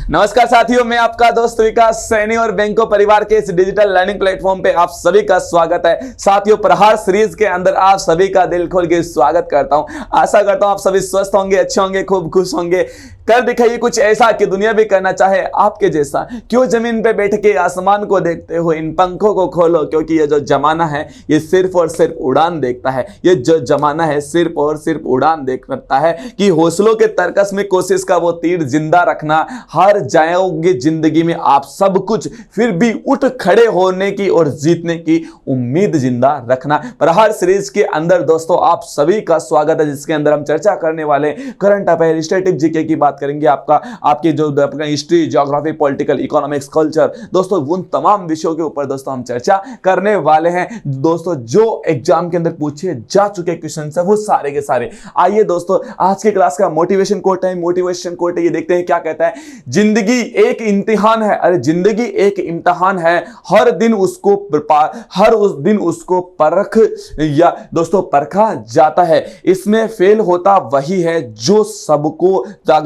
नमस्कार साथियों, मैं आपका दोस्त विकास सैनी और बैंको परिवार के इस डिजिटल लर्निंग प्लेटफॉर्म पे आप सभी का स्वागत है। साथियों, प्रहार सीरीज के अंदर आप सभी का दिल खोल के स्वागत करता हूं। आशा करता हूं आप सभी स्वस्थ होंगे, अच्छे होंगे, खूब खुश होंगे। कर दिखाइए कुछ ऐसा कि दुनिया भी करना चाहे आपके जैसा। क्यों जमीन पे बैठ के आसमान को देखते हो, इन पंखों को खोलो, क्योंकि ये जो जमाना है ये सिर्फ और सिर्फ उड़ान देखता है। ये जो जमाना है सिर्फ और सिर्फ उड़ान देखता है कि हौसलों के तरकस में कोशिश का वो तीर जिंदा रखना। हार जाओगे जिंदगी में आप सब कुछ, फिर भी उठ खड़े होने की और जीतने की उम्मीद जिंदा रखना। प्रहार सीरीज के अंदर दोस्तों आप सभी का स्वागत है, जिसके अंदर हम चर्चा करने वाले करंट अफेयर, स्टैटिक जीके की बात करेंगे। आपकी जो history, geography, political, economics, culture, दोस्तों उन तमाम विषयों के ऊपर दोस्तों हम चर्चा करने वाले हैं। दोस्तों जो एग्जाम के अंदर पूछे जा चुके क्वेश्चन है वो सारे के सारे। आइए दोस्तों, आज की क्लास का मोटिवेशन कोट है। मोटिवेशन कोट है, ये देखते हैं क्या कहता है। जिंदगी एक इम्तिहान है। अरे जिंदगी एक इम्तिहान है, हर दिन उसको परखा जाता है। इसमें फेल होता वही है जो सबको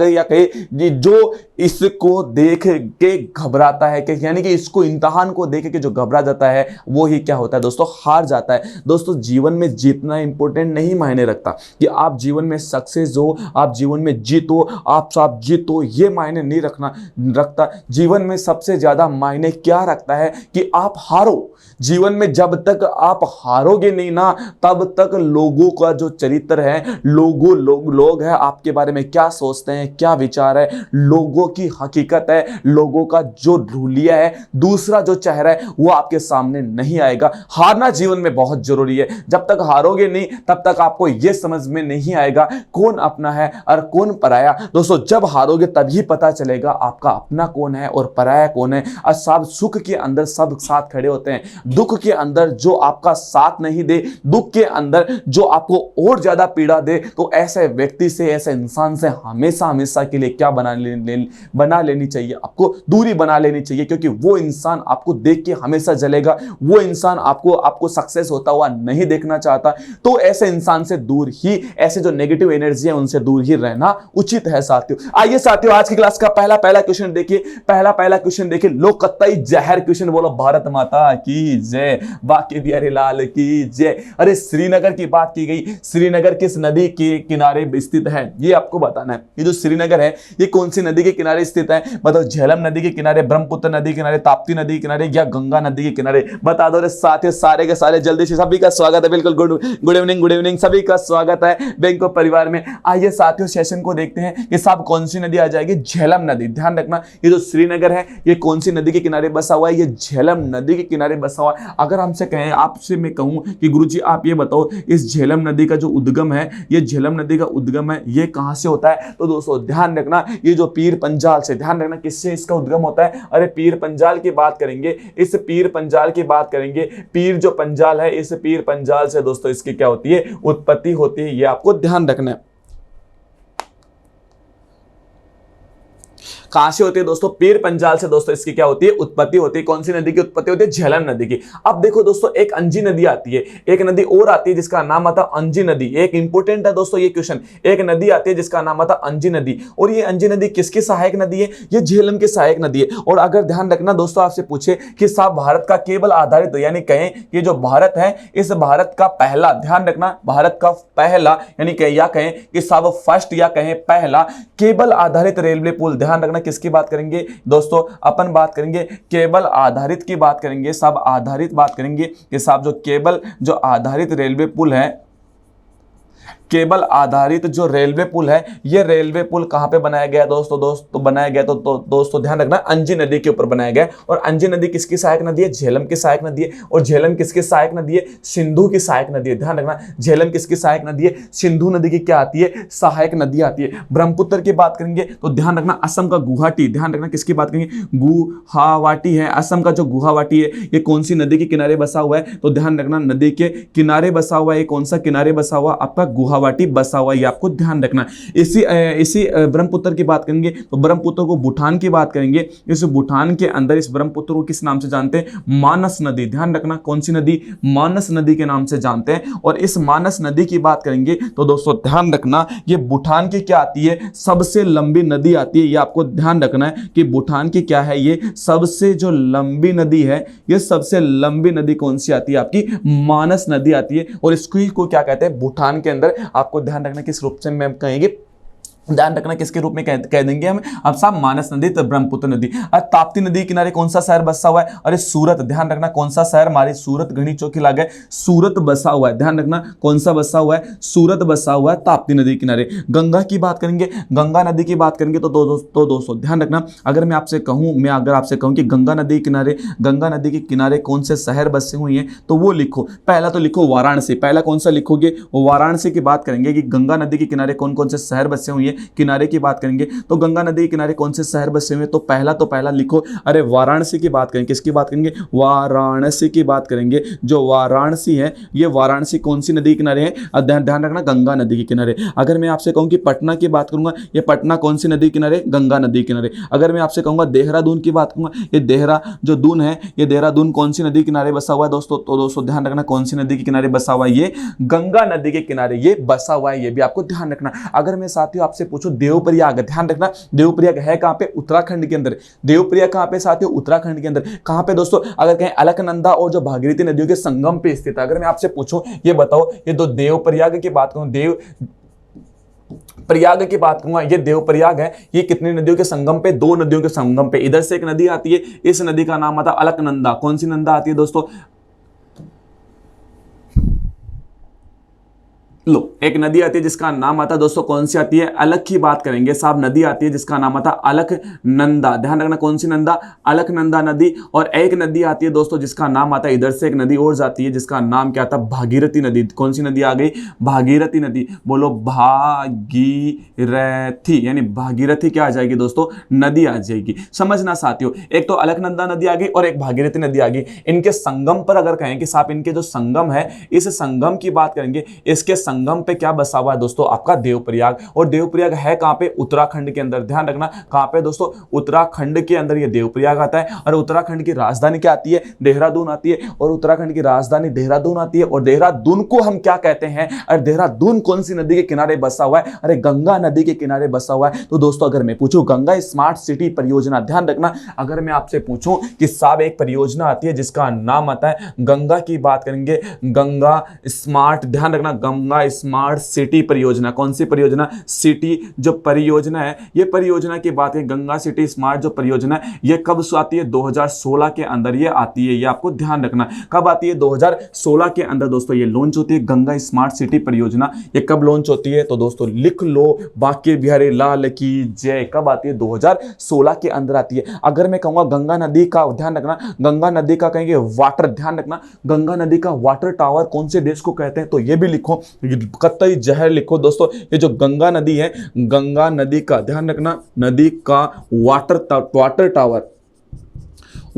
या कहे जो इसको देख के घबराता है, कि यानी कि इसको इम्तिहान को देख के जो घबरा जाता है वो ही क्या होता है दोस्तों, हार जाता है। दोस्तों जीवन में जीतना इंपॉर्टेंट नहीं मायने रखता कि आप जीवन में सक्सेस हो, आप जीवन में जीतो, आप जीतो, ये मायने नहीं रखता। जीवन में सबसे ज्यादा मायने क्या रखता है कि आप हारो। जीवन में जब तक आप हारोगे नहीं ना, तब तक लोगों का जो चरित्र है, लोग है आपके बारे में क्या सोचते हैं, क्या विचार है, लोगों की हकीकत है, लोगों का जो ढूलिया है, दूसरा जो चेहरा है वो आपके सामने नहीं आएगा। हारना जीवन में बहुत जरूरी है। जब तक हारोगे नहीं तब तक आपको यह समझ में नहीं आएगा कौन अपना है और कौन पराया। दोस्तों जब हारोगे तभी पता चलेगा आपका अपना कौन है और पराया कौन है। और सब सुख के अंदर सब साथ खड़े होते हैं, दुख के अंदर जो आपका साथ नहीं दे, दुख के अंदर जो आपको और ज्यादा पीड़ा दे, तो ऐसे व्यक्ति से, ऐसे इंसान से हमेशा के लिए क्या बना लेनी चाहिए, आपको दूरी बना लेनी चाहिए। क्योंकि वो इंसान आपको देख के हमेशा जलेगा, वो इंसान आपको सक्सेस होता हुआ नहीं देखना चाहता। तो ऐसे इंसान से दूर ही, ऐसे जो नेगेटिव एनर्जी है उनसे दूर ही रहना उचित है साथियों। आइए साथियों, आज की क्लास का पहला क्वेश्चन देखिए। पहला क्वेश्चन देखिए, लो कत्तई जहर क्वेश्चन बोलो भारत माता की जय, बाकी बिहारी लाल की जय। अरे श्रीनगर की बात की गई, श्रीनगर किस नदी के किनारे स्थित है ये आपको बताना है। ये जो श्रीनगर है ये कौन सी नदी के किनारे स्थित है? बताओ, झेलम नदी के किनारे, ब्रह्मपुत्र नदी के किनारे, ताप्ती नदी के किनारे या गंगा नदी के किनारे? बता दो साथियों, सारे के सारे जल्दी से। सभी का स्वागत है, बिल्कुल गुड इवनिंग, सभी का स्वागत है बैंको परिवार में। आइए साथियों सेशन को देखते हैं कि साहब कौन सी नदी आ जाएगी? झेलम नदी। ध्यान रखना, ये जो श्रीनगर है ये कौन सी नदी के किनारे बसा हुआ है? ये झेलम नदी के किनारे बसा हुआ है। अगर हमसे कहें, आपसे मैं कहूं कि गुरुजी आप ये बताओ, इस झेलम नदी का जो उद्गम है, ये झेलम नदी का उद्गम है, ये कहां से होता है? तो दोस्तों ध्यान रखना, ये जो पीर पंजाल से, ध्यान रखना किससे इसका उद्गम होता है? अरे पीर पंजाल की बात करेंगे, इस पीर पंजाल की बात करेंगे। पीर जो पंजाल है, इस पीर पंजाल से दोस्तों इसकी क्या होती है, उत्पत्ति होती है। ये आपको ध्यान रखना है। कहां से होती है दोस्तों? पीर पंजाल से दोस्तों इसकी क्या होती है, उत्पत्ति होती है। कौन सी नदी की उत्पत्ति होती है? झेलम नदी की। अब देखो दोस्तों, एक अंजी नदी आती है, एक नदी और आती है जिसका नाम आता है अंजी नदी। एक इंपोर्टेंट है दोस्तों ये क्वेश्चन। एक नदी आती है जिसका नाम आता है अंजी नदी, और ये अंजी नदी किसकी सहायक नदी है? ये झेलम की सहायक नदी है। और अगर ध्यान रखना दोस्तों, आपसे पूछे कि साहब भारत का केवल आधारित, यानी कहें कि जो भारत है, इस भारत का पहला, ध्यान रखना, भारत का पहला, यानी या कहें कि साहब फर्स्ट, या कहें पहला केबल आधारित रेलवे पुल। ध्यान रखना किसकी बात करेंगे दोस्तों? अपन बात करेंगे केबल आधारित की बात करेंगे, सब आधारित बात करेंगे कि साहब जो केबल जो आधारित रेलवे पुल है, केबल आधारित जो रेलवे पुल है, ये रेलवे पुल कहां पे बनाया गया दोस्तों बनाया गया तो दोस्तों ध्यान रखना, अंजी नदी के ऊपर बनाया गया। और अंजी नदी किसकी सहायक नदी है? झेलम की सहायक नदी है। और झेलम किसकी सहायक नदी है? सिंधु की सहायक नदी है। ध्यान रखना, झेलम किसकी सहायक नदी है? सिंधु नदी की क्या आती है? सहायक नदी आती है। ब्रह्मपुत्र की बात करेंगे तो ध्यान रखना, असम का गुवाहाटी, ध्यान रखना किसकी बात करेंगे? गुवाहाटी है, असम का जो गुवाहाटी है ये कौन सी नदी के किनारे बसा हुआ है? तो ध्यान रखना, नदी के किनारे बसा हुआ है। कौन सा किनारे बसा हुआ? आपका गुवाहाटी गुवाहाटी बसा हुआ है, ये आपको ध्यान रखना। इसी ब्रह्मपुत्र की बात करेंगे तो ब्रह्मपुत्र को भूटान की बात करेंगे, इस भूटान के अंदर इस ब्रह्मपुत्र को किस नाम से जानते हैं? मानस नदी। ध्यान रखना कौन सी नदी? मानस नदी के नाम से जानते हैं। और इस मानस नदी की बात करेंगे तो दोस्तों ध्यान रखना ये भूटान की क्या आती है? सबसे लंबी नदी आती है। ये आपको ध्यान रखना है कि भूटान की क्या है? ये सबसे जो लंबी नदी है, ये सबसे लंबी नदी कौन सी आती है? आपकी मानस नदी आती है। और इसको क्या कहते हैं? भूटान के अंदर आपको ध्यान रखना किस रूप से हम कहेंगे, ध्यान रखना किसके रूप में कह देंगे हम? अब साहब मानस नदी तो ब्रह्मपुत्र नदी। और ताप्ती नदी किनारे कौन सा शहर बसा हुआ है? अरे सूरत। ध्यान रखना कौन सा शहर? हमारी सूरत घनी चौकी लगे सूरत बसा हुआ है। ध्यान रखना कौन सा बसा हुआ है? सूरत बसा हुआ है ताप्ती नदी किनारे। गंगा की बात करेंगे, गंगा नदी की बात करेंगे तो दोस्तों ध्यान रखना, अगर मैं आपसे कहूं कि गंगा नदी के किनारे कौन से शहर बसे हुए हैं तो वो लिखो। पहला तो लिखो वाराणसी। पहला कौन सा लिखोगे? वाराणसी की बात करेंगे कि गंगा नदी के किनारे कौन कौन से शहर बसे हुए हैं। किनारे की बात करेंगे तो गंगा नदी के किनारे कौन से शहर बसे हुए हैं तो पहला लिखो। अरे वाराणसी की बात करेंगे, किसकी बात करेंगे? वाराणसी की बात करेंगे। जो वाराणसी है, ये वाराणसी कौन सी नदी के किनारे है? ध्यान रखना गंगा नदी के किनारे। अगर मैं आपसे कहूं कि पटना की बात करूंगा, ये पटना कौन सी नदी किनारे? गंगा नदी किनारे। अगर मैं आपसे कहूंगा देहरादून की बात करूंगा, ये देहरादून है, ये देहरादून कौन सी नदी किनारे बसा हुआ है दोस्तों? तो दोस्तों ध्यान रखना कौन सी नदी के किनारे बसा हुआ है? ये गंगा नदी के किनारे ये बसा हुआ है। ये भी आपको ध्यान रखना। अगर मैं साथियों आपसे पूछूं देवप्रयाग, ध्यान रखना देवप्रयाग है कहां पे? उत्तराखंड के अंदर। देवप्रयाग कहां पे साथियों? उत्तराखंड के अंदर। कहां पे दोस्तों? अगर कहें अलकनंदा और जो भागीरथी नदियों के संगम पे स्थित है। अगर मैं आपसे पूछूं ये बताओ, ये दो देवप्रयाग की बात करूं, प्रयाग की बात करूंगा, ये देवप्रयाग है, ये कितनी नदियों के संगम पे? 2 नदियों के संगम पे। इधर से एक नदी आती है, इस नदी का नाम आता है अलकनंदा। कौन सी नंदा आती है दोस्तों? लो, एक नदी आती है जिसका नाम आता है दोस्तों, कौन सी आती है? अलख की बात करेंगे साहब। नदी आती है जिसका नाम आता है अलकनंदा। ध्यान रखना कौन सी नंदा? अलकनंदा नदी। और एक नदी आती है दोस्तों जिसका नाम आता है, इधर से एक नदी और जाती है जिसका नाम क्या आता है? भागीरथी नदी। कौन सी नदी आ गई? भागीरथी नदी। बोलो भागीरथी, यानी भागीरथी क्या आ जाएगी दोस्तों? नदी आ जाएगी। समझना साथियों, एक तो अलकनंदा नदी आ गई और एक भागीरथी नदी आ गई। इनके संगम पर अगर कहें कि साहब इनके जो संगम है, इस संगम की बात करेंगे, इसके संगम पे क्या बसा हुआ है दोस्तों? आपका देवप्रयाग। और देवप्रयाग है कहां पे? उत्तराखंड के अंदर। ध्यान रखना कहां पे दोस्तों? उत्तराखंड के अंदर ये देवप्रयाग आता है। और उत्तराखंड की राजधानी क्या आती है? देहरादून आती है। और उत्तराखंड की राजधानी देहरादून आती है। और देहरादून को हम क्या कहते हैं? अरे देहरादून कौन सी नदी के किनारे बसा हुआ है? अरे गंगा नदी के किनारे बसा हुआ है। तो दोस्तों अगर मैं पूछूं गंगा स्मार्ट सिटी परियोजना, ध्यान रखना, अगर मैं आपसे पूछूं कि साहब एक परियोजना आती है जिसका नाम आता है, गंगा की बात करेंगे, गंगा स्मार्ट, ध्यान रखना गंगा स्मार्ट सिटी परियोजना। कौन सी परियोजना? सिटी जो परियोजना है, ये परियोजना की बात है, गंगा सिटी स्मार्ट जो परियोजना है, ये कब आती है? 2016 के अंदर ये आती है। ये आपको ध्यान रखना कब आती है? 2016 के अंदर दोस्तों ये लॉन्च होती है गंगा स्मार्ट सिटी परियोजना। ये कब लॉन्च होती है? तो दोस्तों लिख लो, बांके बिहारी लाल की जय। कब आती है? 2016 के अंदर आती है। अगर मैं कहूंगा गंगा नदी का, ध्यान रखना गंगा नदी का कहेंगे वाटर, ध्यान रखना गंगा नदी का वाटर टावर कौन से देश को कहते हैं? तो ये भी लिखो, कतई जहर लिखो दोस्तों। ये जो गंगा नदी है, गंगा नदी का ध्यान रखना, नदी का वाटर टावर,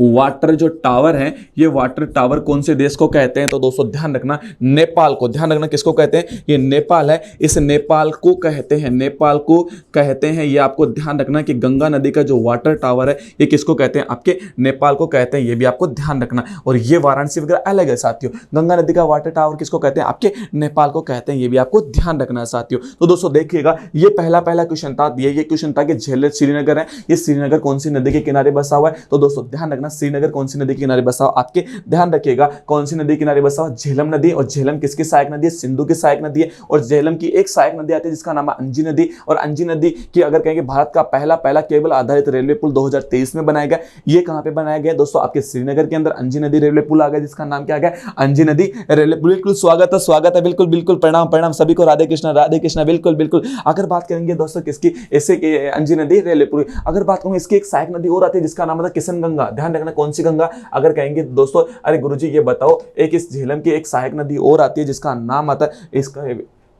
वाटर जो टावर है, ये वाटर टावर कौन से देश को कहते हैं? तो दोस्तों ध्यान रखना नेपाल को। ध्यान रखना किसको कहते हैं? ये नेपाल है, इस नेपाल को कहते हैं, नेपाल को कहते हैं। ये आपको ध्यान रखना कि गंगा नदी का जो वाटर टावर है, ये किसको कहते हैं? आपके नेपाल को कहते हैं। ये भी आपको ध्यान रखना। और ये वाराणसी वगैरह अलग है साथियों। गंगा नदी का वाटर टावर किसको कहते हैं? आपके नेपाल को कहते हैं। ये भी आपको ध्यान रखना है साथियों। तो दोस्तों देखिएगा, ये पहला क्वेश्चन था। ये क्वेश्चन था कि श्रीनगर है, ये श्रीनगर कौन सी नदी के किनारे बसा हुआ है? तो दोस्तों ध्यान रखना श्रीनगर कौन सी नदी के किनारे बसा हुआ? आपके ध्यान रखिएगा कौन सी नदी किनारे बसा हुआ? झेलम नदी। और झेलम किसकी सहायक नदी है? सिंधु की सहायक नदी है। और झेलम की एक सहायक नदी आती है जिसका नाम है अंजी नदी। और अंजी नदी की अगर कहेंगे भारत का पहला केबल आधारित रेलवे पुल 2023 में बनाया गया। ये कहां पे बनाया गया दोस्तों? आपके श्रीनगर के अंदर अंजी नदी रेलवे पुल आ गया जिसका नाम क्या गया? अंजी नदी रेलवे पुल। बिल्कुल स्वागत है, बिल्कुल प्रणाम सभी को। राधे कृष्णा बिल्कुल। अगर बात करेंगे दोस्तों किसकी? ऐसे अंजी नदी रेलवे पुल। अगर बात करूं इसकी एक सहायक नदी और आती है जिसका नाम आता है किशन गंगा। ध्यान रखना कौन सी गंगा? अगर कहेंगे दोस्तों, अरे गुरुजी ये बताओ, एक इस झेलम की एक सहायक नदी और आती है जिसका नाम आता है, इसका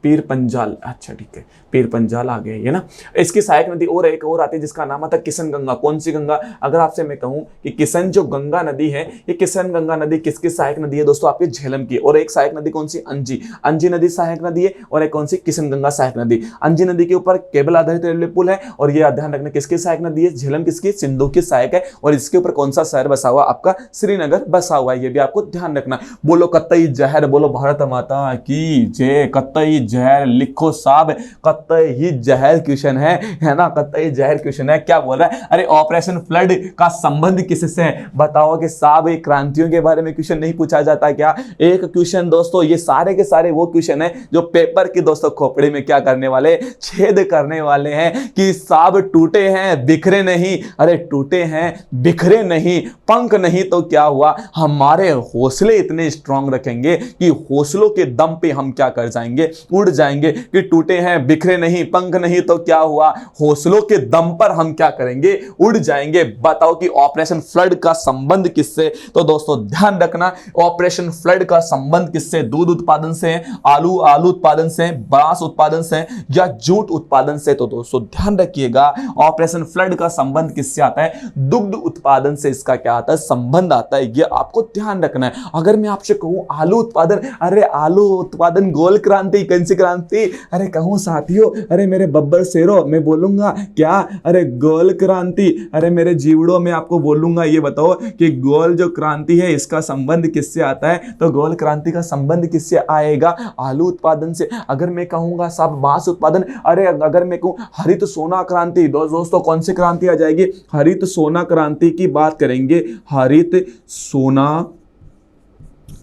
पीर पंजाल, अच्छा ठीक है, पीर पंजाल आ गए ये ना। इसकी सहायक नदी और एक और आती है जिसका नाम आता है किशन गंगा। कौन सी गंगा? अगर आपसे मैं कहूं कि किशन जो गंगा नदी है, ये किशन गंगा नदी किसकी सहायक नदी है दोस्तों? आपकी झेलम की। और एक सहायक नदी कौन सी? अंजी, अंजी नदी सहायक नदी है। और एक कौन सी? किशन गंगा सहायक नदी। अंजी नदी के ऊपर केबल आधारित रेलवे पुल है। और ये ध्यान रखना किसकी सहायक नदी है? झेलम किसकी? सिंधु की सहायक है। और इसके ऊपर कौन सा शहर बसा हुआ? आपका श्रीनगर बसा हुआ है, ये भी आपको ध्यान रखना। बोलो कतई जहर, बोलो भारत माता की जय। कतई जहर लिखो साहब, कतई जहर क्वेश्चन है ना, कतई जहर क्वेश्चन है। क्या बोल रहा है? अरे ऑपरेशन फ्लड का संबंध किससे है? बताओ कि साहब ये क्रांतियों के बारे में क्वेश्चन नहीं पूछा जाता क्या? एक क्वेश्चन दोस्तों, ये सारे के सारे वो क्वेश्चन है जो पेपर की दोस्तों खोपड़ी में क्या करने वाले? छेद करने वाले हैं कि साहब टूटे हैं बिखरे नहीं। अरे टूटे हैं बिखरे नहीं, पंख नहीं तो क्या हुआ? हमारे हौसले इतने स्ट्रांग रखेंगे कि हौसलों के दम पे हम क्या कर जाएंगे? उड़ जाएंगे। कि टूटे हैं बिखरे नहीं, पंख नहीं तो क्या हुआ? हौसलों के दम पर हम क्या करेंगे? उड़ जाएंगे। बताओ कि ऑपरेशन फ्लड का संबंध किससे? तो दोस्तों ध्यान रखना, ऑपरेशन फ्लड का संबंध किससे? दूध उत्पादन से, आलू उत्पादन से, बांस उत्पादन से, या जूट उत्पादन से? तो दोस्तों ध्यान रखिएगा, ऑपरेशन फ्लड का संबंध किससे आता है? दुग्ध उत्पादन से इसका क्या आता है? संबंध आता है। ये आपको ध्यान रखना है। अगर मैं आपसे कहूं आलू उत्पादन, अरे आलू उत्पादन गोल क्रांति, कौन सी क्रांति? अरे कहूं साथियों, अरे मेरे बब्बर शेरों, मैं बोलूंगा क्या? अरे गोल क्रांति। अरे मेरे जीवड़ों में आपको बोलूंगा, ये बताओ कि गोल जो क्रांति है इसका संबंध किससे आता है? तो गोल क्रांति का संबंध किससे आएगा? आलू उत्पादन से। अगर मैं कहूंगा साहब बांस उत्पादन, अरे अगर मैं कहूं हरित सोना क्रांति, दोस्तों कौन सी क्रांति आ जाएगी? हरित सोना क्रांति की बात करेंगे, हरित सोना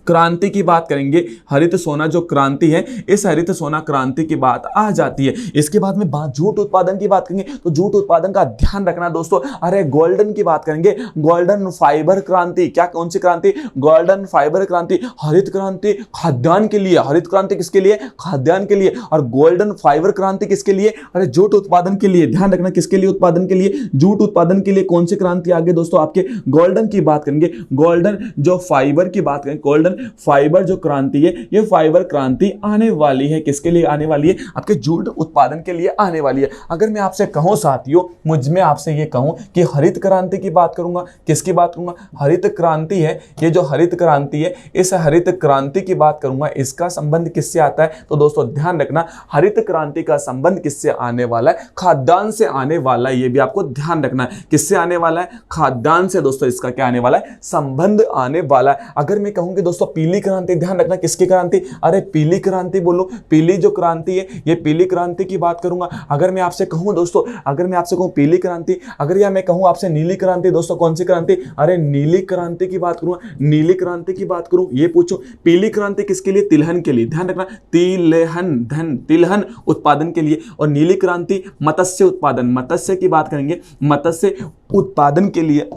क्रांति की बात करेंगे। हरित सोना जो क्रांति है, इस हरित सोना क्रांति की बात आ जाती है। इसके बाद में जूट उत्पादन की बात करेंगे, तो जूट उत्पादन का ध्यान रखना दोस्तों। अरे गोल्डन की बात करेंगे, गोल्डन फाइबर क्रांति। क्या कौन सी क्रांति? गोल्डन फाइबर क्रांति। हरित क्रांति खाद्यान्न के लिए, हरित क्रांति किसके लिए? खाद्यान्न के लिए। और गोल्डन फाइबर क्रांति किसके लिए? अरे जूट उत्पादन के लिए। ध्यान रखना किसके लिए? उत्पादन के लिए, जूट उत्पादन के लिए। कौन सी क्रांति आगे दोस्तों? आपके गोल्डन की बात करेंगे, गोल्डन जो फाइबर की बात करेंगे, गोल्डन फाइबर जो क्रांति है, ये फाइबर क्रांति आने वाली है। किसके लिए आने वाली है? आपके जूट उत्पादन के लिए आने वाली है। अगर मैं आपसे कहूं साथियों, मैं आपसे ये कहूं कि हरित क्रांति की बात करूंगा, किसकी बात करूंगा? हरित क्रांति है, ये जो हरित क्रांति है, इस हरित क्रांति की बात करूंगा, इसका संबंध किससे आता है? तो दोस्तों ध्यान रखना, हरित क्रांति का संबंध किससे आने वाला है? खाद्यान्न से आने वाला है। ये भी आपको ध्यान रखना है, किससे आने वाला है? खाद्यान्न से दोस्तों इसका क्या आने वाला है? संबंध आने वाला है। अगर मैं कहूं कि दोस्तों पीली क्रांति, ध्यान रखना किसकी क्रांति? अरे पीली क्रांति बोलो, पीली जो क्रांति है, ये पीली क्रांति की बात करूंगा। अगर मैं आपसे कहूं दोस्तों, अगर मैं आपसे कहूं पीली क्रांति, अगर या मैं कहूं आपसे नीली क्रांति, दोस्तों कौन सी क्रांति? अरे नीली क्रांति की बात करूंगा, नीली क्रांति की बात करूं। ये पूछो पीली क्रांति किसके लिए? तिलहन के लिए। ध्यान रखना तिलहन उत्पादन के लिए। और नीली क्रांति मत्स्य उत्पादन, मत्स्य की बात करेंगे, मत्स्य उत्पादन के लिए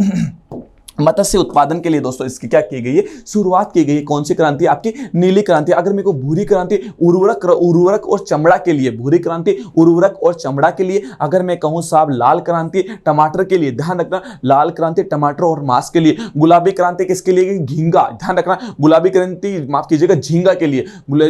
मत्स्य उत्पादन के लिए दोस्तों इसकी क्या की गई है? शुरुआत की गई है। कौन सी क्रांति? आपकी नीली क्रांति। अगर मेरे को भूरी क्रांति, उर्वरक और चमड़ा के लिए, भूरी क्रांति उर्वरक और चमड़ा के लिए। अगर मैं कहूं साहब लाल क्रांति टमाटर के लिए, ध्यान रखना लाल क्रांति टमाटर और मांस के लिए। गुलाबी क्रांति किसके लिए? झींगा। ध्यान रखना गुलाबी क्रांति, माफ कीजिएगा, झींगा के लिए।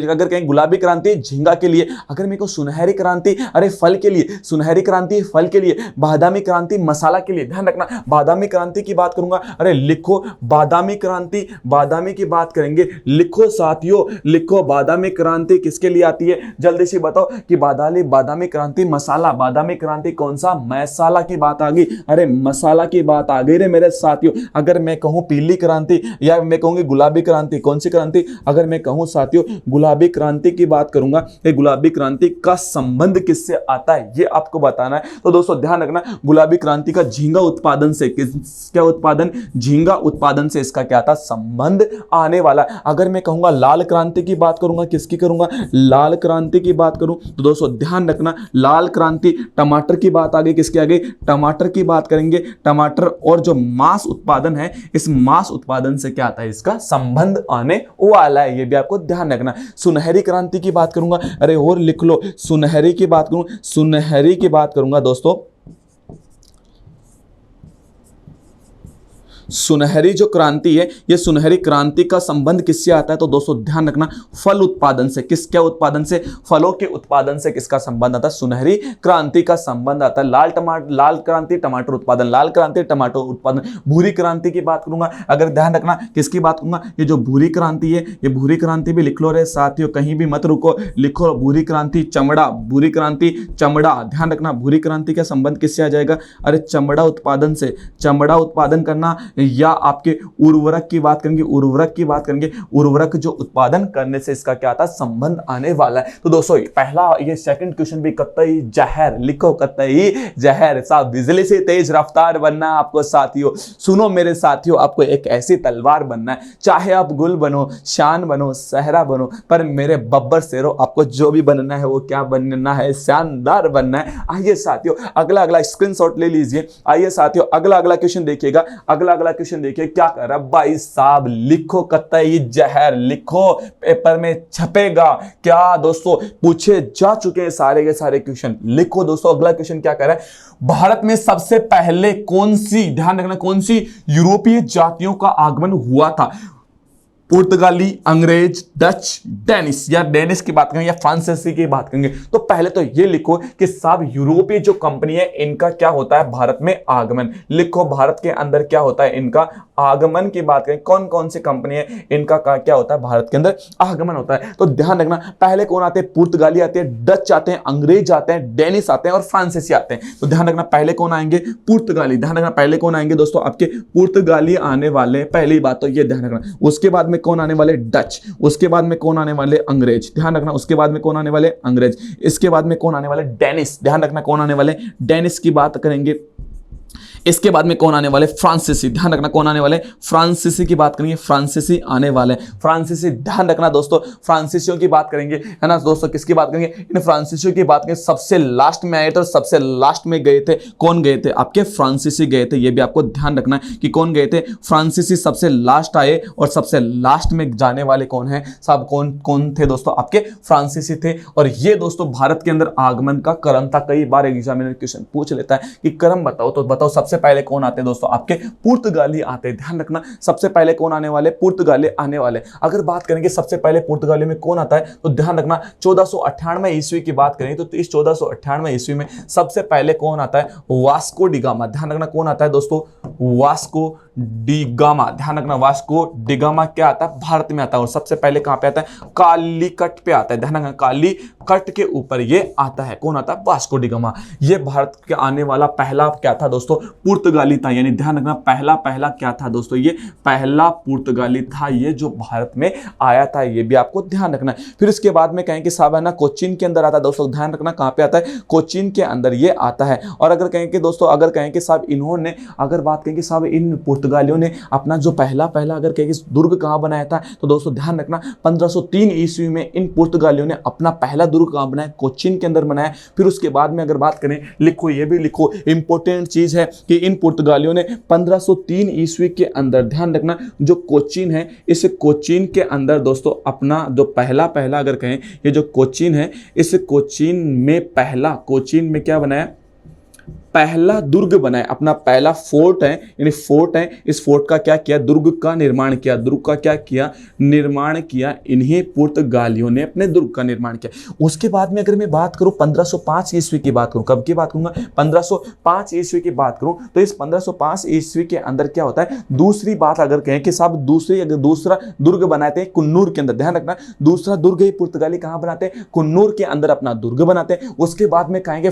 अगर कहें गुलाबी क्रांति झींगा के लिए। अगर मेरे को सुनहरी क्रांति, अरे फल के लिए, सुनहरी क्रांति फल के लिए। बादामी क्रांति मसाला के लिए। ध्यान रखना बादामी क्रांति की बात करूंगा, अरे लिखो बादामी क्रांति, बादामी की बात करेंगे, लिखो साथियों, लिखो बादामी क्रांति किसके लिए आती है? जल्दी से बताओ कि बादामी क्रांति मसाला, बादामी क्रांति कौन सा? मसाला की बात आ गई। अरे मसाला की बात आ गई रे मेरे साथियों। अगर मैं कहूं पीली क्रांति या मैं कहूंगी गुलाबी क्रांति, कौन सी क्रांति? अगर मैं कहूं साथियों गुलाबी क्रांति की बात करूंगा, ये गुलाबी क्रांति का संबंध किससे आता है ये आपको बताना है। तो दोस्तों ध्यान रखना गुलाबी क्रांति का झींगा उत्पादन से, क्या उत्पादन? झींगा उत्पादन से इसका क्या था? संबंध आने वाला। अगर मैं कहूंगा लाल क्रांति की बात करूंगा, किसकी करूंगा? लाल क्रांति की बात करूं तो दोस्तों ध्यान रखना लाल क्रांति टमाटर की बात आ गई, किसकी आ गई? टमाटर की बात करेंगे। टमाटर और जो मांस उत्पादन है, इस मांस उत्पादन से क्या आता है? इसका संबंध आने वाला है। ये भी आपको ध्यान रखना। सुनहरी क्रांति की बात करूंगा, अरे और लिख लो सुनहरी की बात करूं, सुनहरी की बात करूंगा दोस्तों, सुनहरी जो क्रांति है, ये सुनहरी क्रांति का संबंध किससे आता है? तो दोस्तों ध्यान रखना, फल उत्पादन से। किस क्या उत्पादन से? फलों के उत्पादन से किसका संबंध आता है? सुनहरी क्रांति का संबंध आता है। लाल क्रांति टमाटर उत्पादन, लाल क्रांति टमाटर उत्पादन। भूरी क्रांति की बात करूंगा, अगर ध्यान रखना किसकी बात करूंगा, ये जो भूरी क्रांति है, ये भूरी क्रांति भी लिख लो रे साथियों, कहीं भी मत रुको, लिखो भूरी क्रांति चमड़ा, भूरी क्रांति चमड़ा। ध्यान रखना भूरी क्रांति का संबंध किससे आ जाएगा? अरे चमड़ा उत्पादन से। चमड़ा उत्पादन करना, या आपके उर्वरक की बात करेंगे, उर्वरक की बात करेंगे, उर्वरक जो उत्पादन करने से इसका क्या आता है? संबंध आने वाला है। तो दोस्तों पहला ये सेकंड क्वेश्चन भी कतई जहर, लिखो कतई जहर। साहब बिजली से तेज रफ्तार बनना है आपको साथियों। सुनो मेरे साथियों, आपको एक ऐसी तलवार बनना है, चाहे आप गुल बनो, शान बनो, सहरा बनो, पर मेरे बब्बर शेरों आपको जो भी बनना है वो क्या बनना है? शानदार बनना है। आइए साथियों अगला स्क्रीनशॉट ले लीजिए। आइए साथियों अगला क्वेश्चन देखिएगा। अगला क्वेश्चन देखिए क्या कर रहा भाई साहब, लिखो कतई जहर, लिखो पेपर में छपेगा। क्या दोस्तों पूछे जा चुके हैं सारे के सारे क्वेश्चन, लिखो दोस्तों। अगला क्वेश्चन क्या कर रहा है? भारत में सबसे पहले कौन सी, ध्यान रखना, कौन सी यूरोपीय जातियों का आगमन हुआ था? पुर्तगाली, अंग्रेज, डच, डेनिस, या डेनिस की बात करेंगे या फ्रांसीसी की बात करेंगे, तो पहले तो ये लिखो कि सब यूरोपीय जो कंपनी है इनका क्या होता है भारत में आगमन। लिखो भारत के अंदर क्या होता है इनका आगमन की बात करें, कौन कौन सी कंपनी है इनका क्या होता है भारत के अंदर आगमन होता है। तो ध्यान रखना पहले कौन आते हैं? पुर्तगाली आते हैं, डच आते हैं, अंग्रेज आते हैं, डेनिस आते हैं और फ्रांसीसी आते हैं। तो ध्यान रखना पहले कौन आएंगे? पुर्तगाली। ध्यान रखना पहले कौन आएंगे दोस्तों? आपके पुर्तगाली आने वाले, पहली बात तो ये ध्यान रखना। उसके बाद में कौन आने वाले? डच। उसके बाद में कौन आने वाले? अंग्रेज। ध्यान रखना उसके बाद में कौन आने वाले? अंग्रेज। इसके बाद में कौन आने वाले? डेनिस। ध्यान रखना कौन आने वाले? डेनिस की बात करेंगे। इसके बाद में कौन आने वाले? फ्रांसीसी। ध्यान रखना कौन आने वाले? फ्रांसीसी की बात करेंगे, फ्रांसीसी आने वाले। फ्रांसीसी ध्यान रखना दोस्तों, फ्रांसीसियों की बात करेंगे, है ना दोस्तों। किसकी बात करेंगे? इन फ्रांसीसियों की बात करेंगे। सबसे लास्ट में आए थे और सबसे लास्ट में गए थे, कौन गए थे? आपके फ्रांसीसी गए थे। ये भी आपको ध्यान रखना है कि कौन गए थे? फ्रांसीसी सबसे लास्ट आए और सबसे लास्ट में जाने वाले कौन है साहब? कौन थे दोस्तों? आपके फ्रांसीसी थे। और ये दोस्तों भारत के अंदर आगमन का क्रम था। कई बार एग्जामिनर क्वेश्चन पूछ लेता है कि क्रम बताओ, तो बताओ सबसे पहले कौन आते हैं दोस्तों? आपके पुर्तगाली आते हैं। ध्यान रखना सबसे पहले कौन आने वाले? पुर्तगाली आने वाले। अगर बात करेंगे सबसे पहले पुर्तगाली में कौन आता है, तो ध्यान रखना 1498 ईस्वी की बात करें तो इस 1498 ईस्वी में सबसे पहले कौन आता है? Vasco D gamma. ध्यान रखना कौन आता है दोस्तों? Vasco D gamma. ध्यान रखना वास्को डी गामा क्या आता है? भारत में आता है। और सबसे पहले कहां पे आता है? कालीकट पे आता है। ध्यान रखना कालीकट के ऊपर ये आता है। कौन आता है? Vasco D gamma. ये भारत के आने वाला पहला क्या था दोस्तों? पुर्तगाली था। यानी ध्यान रखना पहला क्या था दोस्तों? ये पहला पुर्तगाली था, ये जो भारत में आया था। ये भी आपको ध्यान रखना है। फिर इसके बाद में कहें कि साहब है ना कोचीन के अंदर आता है दोस्तों। ध्यान रखना कहां पे आता है? कोचीन के अंदर ये आता है। और अगर कहें कि दोस्तों, अगर कहें कि साहब इन्होंने, अगर बात करें कि साहब इन पुर्तगालियों ने अपना जो पहला अगर कहें कि दुर्ग कहां बनाया था, तो दोस्तों ध्यान रखना 1503 ईस्वी में इन पुर्तगालियों ने अपना पहला दुर्ग कहां बनाया? कोचीन के अंदर बनाया। फिर उसके बाद में अगर बात करें, लिखो ये भी लिखो, इंपॉर्टेंट चीज है कि इन पुर्तगालियों ने 1503 ईस्वी के अंदर, ध्यान रखना, जो कोचीन है, इस कोचीन के अंदर दोस्तों अपना जो पहला अगर कहें, ये जो कोचीन है, इस कोचीन में क्या बनाया? पहला दुर्ग बनाया, अपना पहला फोर्ट है, यानी फोर्ट है। इस फोर्ट का क्या किया? दुर्ग का निर्माण किया। दुर्ग का क्या किया? निर्माण किया। इन्हीं पुर्तगालियों ने अपने दुर्ग का निर्माण किया। उसके बाद में अगर मैं बात करूं 1505 ईस्वी की बात करूं, कब की बात करूंगा? 1505 ईस्वी की बात करूं तो इस 1505 ईस्वी के अंदर क्या होता है? दूसरी बात अगर कहें कि साहब दूसरा दुर्ग बनाते हैं कुन्नूर के अंदर। ध्यान रखना दूसरा दुर्ग ही पुर्तगाली कहां बनाते हैं? कुन्नूर के अंदर अपना दुर्ग बनाते हैं। उसके बाद में कहेंगे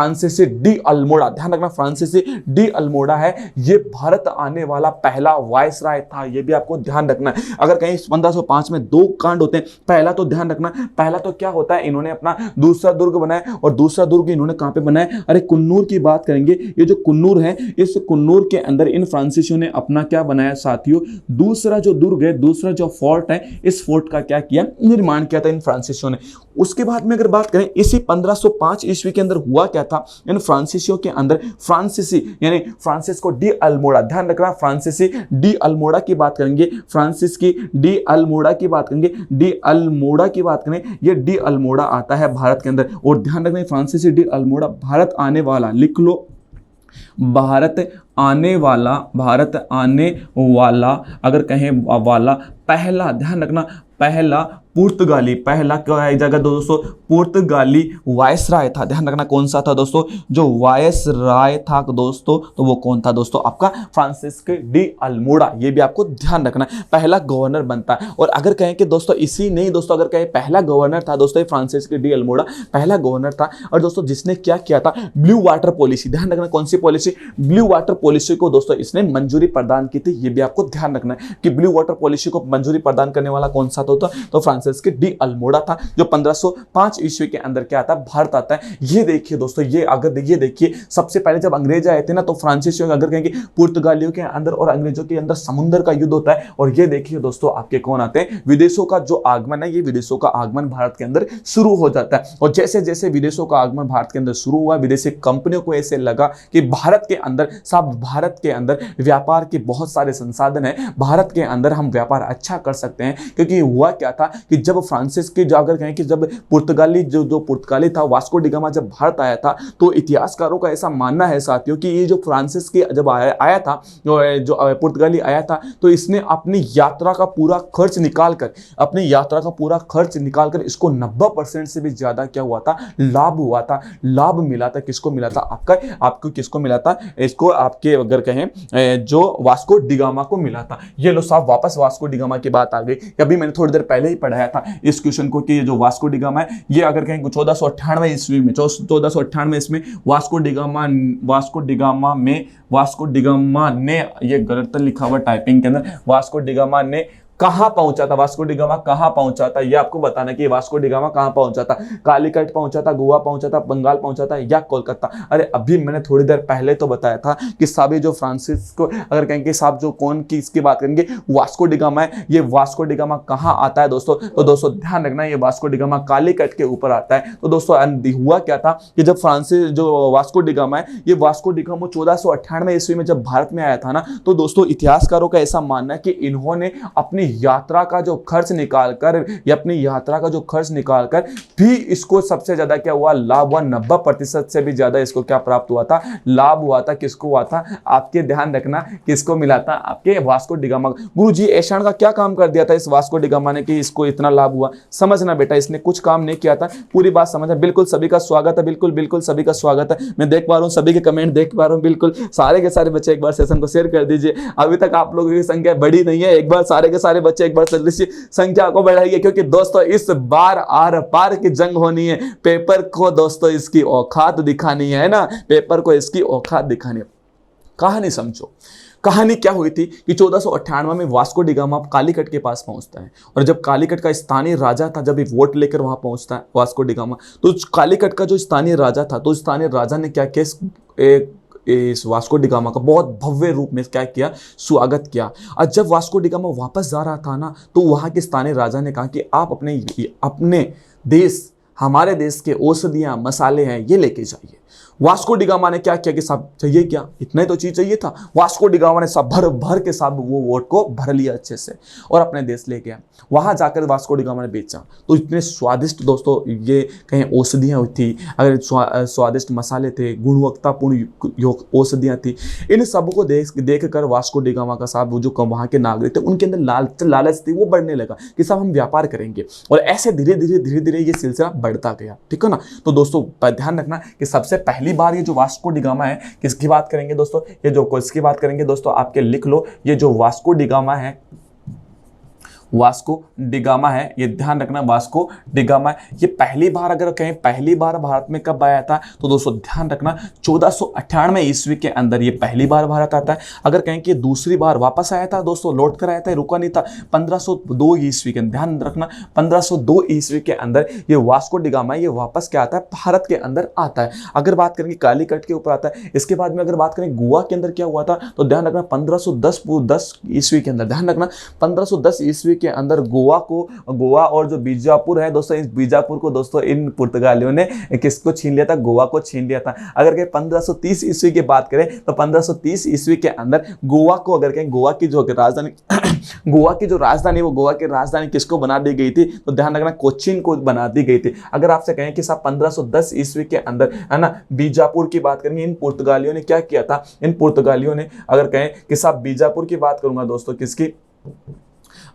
फ्रांसीसी डी अल्मोड़ा। ध्यान रखना फ्रांसीसी डी अल्मोड़ा है, ये भारत आने वाला पहला वायसराय था। ये भी आपको ध्यान रखना है। अगर कहीं 1505 में दो कांड होते हैं, पहला तो ध्यान रखना, पहला तो क्या होता है? इन्होंने अपना दूसरा दुर्ग बनाया। और दूसरा दुर्ग इन्होंने कहां पे बनाया? अरे कुन्नूर की बात करेंगे। ये जो कुन्नूर है, इस कुन्नूर के अंदर इन फ्रांसीसियों ने अपना क्या बनाया साथियों? दूसरा जो दुर्ग है, दूसरा जो फोर्ट है, इस फोर्ट का क्या किया? निर्माण किया था इन फ्रांसीसियों ने। उसके बाद में अगर बात करें, इसी 1505 ईस्वी के अंदर हुआ क्या था? इन फ्रांसीसियों के अंदर फ्रांसीसी यानी फ्रांसिस्को डी अल्मोड़ा, ध्यान रखना फ्रांसीसी डी अल्मोड़ा की बात करेंगे, फ्रांसिस की डी अल्मोड़ा की बात करेंगे, डी अल्मोड़ा की बात करें, ये डी अल्मोड़ा आता है भारत के अंदर। और ध्यान रखना फ्रांसीसी डी अल्मोड़ा भारत आने वाला, लिख लो भारत आने वाला अगर कहें वाला पहला, ध्यान रखना, पहला पुर्तगाली, पहला क्या है जगह दोस्तों, पुर्तगाली वायसराय था। ध्यान रखना कौन सा था दोस्तों, जो वायसराय था दोस्तों, तो वो कौन था दोस्तों, आपका फ्रांसिस्को डी अल्मोड़ा। ये भी आपको ध्यान रखना, पहला गवर्नर बनता है। और अगर कहें कि दोस्तों इसी नहीं दोस्तों, अगर कहें पहला गवर्नर था दोस्तों फ्रांसिस्को डी अल्मोड़ा, पहला गवर्नर था। और दोस्तों जिसने क्या किया था, ब्लू वाटर पॉलिसी, ध्यान रखना कौन सी पॉलिसी, ब्लू वाटर पॉलिसी को दोस्तों इसने मंजूरी प्रदान की थी। ये भी आपको ध्यान रखना है कि ब्लू वाटर पॉलिसी को मंजूरी प्रदान करने वाला कौन सा था, तो फ्रांसिस्को डी अल्मोड़ा था, जो 1505 ईस्वी के अंदर क्या आता है, भारत आता है। ये देखिए दोस्तों, ये अगर ये देखिए, सबसे पहले जब अंग्रेज आए थे ना, तो फ्रांसीसियों अगर कहेंगे पुर्तगालियों के अंदर और अंग्रेजों के अंदर समुद्र का युद्ध होता है। और ये देखिए दोस्तों, आपके कौन आते हैं, विदेशों का जो आगमन है, ये विदेशों का आगमन भारत के अंदर शुरू हो जाता है। और जैसे जैसे विदेशों का आगमन भारत के अंदर शुरू हुआ, विदेशी कंपनियों को ऐसे लगा कि भारत के अंदर भारत के अंदर व्यापार के बहुत सारे संसाधन है, भारत के अंदर हम व्यापार अच्छा कर सकते हैं। क्योंकि हुआ क्या था कि जब फ्रांसिस के अगर कहें कि जब पुर्तगाली जो पुर्तगाली था, वास्को डी गामा जब भारत आया था, तो इतिहासकारों का ऐसा मानना है साथियों कि ये जो फ्रांसिस के जब आया था, जो पुर्तगाली आया था, तो इसने अपनी यात्रा का पूरा खर्च निकालकर, इसको 90% से भी ज्यादा क्या हुआ था, लाभ हुआ था, लाभ मिला था। किसको मिला था, आपको किसको मिला था, इसको आपके अगर कहें जो वास्को डी गामा को मिला था। ये लो साहब, वापस वास्को डी गामा की बात आ गई। अभी मैंने थोड़ी देर पहले ही पढ़ाया था इस क्वेश्चन को कि जो वास्को डी गामा है, ये अगर कहें 1498 ईस्वी में, 1498 इसमें वास्को डी गामा ने, ये गलत लिखा हुआ टाइपिंग के अंदर, वास्को डी गामा ने कहां पहुंचा था, वास्को डी गामा कहां पहुंचा था, ये आपको बताना कि वास्को डी गामा कहां पहुंचा था, कालीकट पहुंचा था, गोवा पहुंचा था, बंगाल पहुंचा था या कोलकाता। अरे अभी मैंने थोड़ी देर पहले तो बताया था कि साहब जो फ्रांसिस्को अगर कहेंगे साहब जो कौन की इसकी बात करेंगे, वास्को डी गामा है। ये वास्को डी गामा कहां आता है दोस्तों, तो दोस्तों ध्यान रखना, ये वास्को डी गामा कालीकट के ऊपर आता है। तो दोस्तों हुआ क्या था कि जब फ्रांसिस जो वास्को डी गामा है, ये वास्को डी गामा 1498 ईस्वी में जब भारत में आया था ना, तो दोस्तों इतिहासकारों का ऐसा मानना है कि इन्होंने अपनी यात्रा का जो खर्च निकालकर भी इसको सबसे ज्यादा क्या हुआ, लाभ हुआ। 90% से भी ज्यादा इसको क्या प्राप्त हुआ था, लाभ हुआ था। किसको हुआ था, आपके ध्यान रखना, किसको मिला था, आपके वास्को डी गामा। गुरुजी ऐशान का क्या काम कर दिया था इस वास्को डी गामा ने कि इसको इतना लाभ हुआ, समझना बेटा, इसने कुछ काम नहीं किया था, पूरी बात समझना। बिल्कुल सभी का स्वागत है, बिल्कुल सभी का स्वागत है। मैं देख पा रहा हूँ सभी के कमेंट देख पा रहा हूँ, बिल्कुल सारे के सारे बच्चे एक बार सेशन को शेयर कर दीजिए। अभी तक आप लोगों की संख्या बढ़ी नहीं है, एक बार सारे के सारे बच्चे एक बार संख्या को बढ़ाइए, क्योंकि दोस्तों इस बार आर पार की जंग होनी है। पेपर को दोस्तों इसकी औकात दिखानी है ना, पेपर को इसकी औकात दिखानी है। कहानी समझो, कहानी क्या हुई थी कि 1498 में वास्को डी गामा कालीकट के पास पहुंचता है। और जब कालीकट का स्थानीय राजा था, जब वोट लेकर वहां पहुंचता है वास्को डी गामा, तो कालीकट का जो स्थानीय राजा था, तो स्थानीय राजा ने क्या किया, इस वास्को डी गामा का बहुत भव्य रूप में क्या किया, स्वागत किया। और जब वास्को डी गामा वापस जा रहा था ना, तो वहां के स्थानीय राजा ने कहा कि आप अपने देश, हमारे देश के औषधियां मसाले हैं, ये लेके जाइए। वास्को डी गामा ने क्या किया कि साहब चाहिए क्या, इतना ही तो चीज चाहिए था। वास्को डी गामा ने सब भर के साहब वो वोट को भर लिया अच्छे से और अपने देश ले गया। वहां जाकर वास्को डी गामा ने बेचा, तो इतने स्वादिष्ट दोस्तों ये कहीं औषधियां थी, अगर स्वादिष्ट मसाले थे, गुणवत्तापूर्ण औषधियां थी, इन सबको देख कर वास्को डी गामा का साहब जो वहां के नागरिक थे, उनके अंदर लालच थी, वो बढ़ने लगा कि साहब हम व्यापार करेंगे। और ऐसे धीरे धीरे ये सिलसिला बढ़ता गया, ठीक है ना। तो दोस्तों ध्यान रखना कि सबसे पहली बार ये जो वास्को डी गामा है, किसकी बात करेंगे दोस्तों, ये जो किसकी बात करेंगे दोस्तों, आपके लिख लो, ये जो वास्को डी गामा है, वास्को डी गामा है, ये ध्यान रखना, वास्को डी गामा है। ये पहली बार अगर कहें पहली बार भारत में कब आया था, तो दोस्तों ध्यान रखना 1498 ईस्वी के अंदर ये पहली बार भारत आता है। अगर कहें कि दूसरी बार वापस आया था दोस्तों, लौट कर आया था, रुका नहीं था, 1502 ईस्वी के, ध्यान रखना 1502 ईस्वी के अंदर ये वास्को डी गामा ये वापस क्या आता है, भारत के अंदर आता है। अगर बात करेंगे कालीकट के ऊपर आता है। इसके बाद में अगर बात करें गोवा के अंदर क्या हुआ था, तो ध्यान रखना 1510 ईस्वी के अंदर, ध्यान रखना 1510 ईस्वी के अंदर गोवा और जो बीजापुर है दोस्तों, इस बीजापुर को दोस्तों इन पुर्तगालियों ने किसको छीन लिया था, गोवा को छीन लिया था। अगर कहें 1530 ईस्वी की बात करें, तो 1530 ईस्वी के अंदर गोवा को, अगर कहें गोवा की जो राजधानी गोवा की जो राजधानी, वो गोवा की राजधानी किसको बना दी गई थी? तो ध्यान रखना कोचीन को बना दी गई थी। अगर आपसे कहें कि साहब 1510 ईस्वी के अंदर, है ना, बीजापुर की बात करेंगे, इन पुर्तगालियों ने क्या किया था? इन पुर्तगालियों ने, अगर कहें कि साहब बीजापुर की बात करूंगा दोस्तों, किसकी?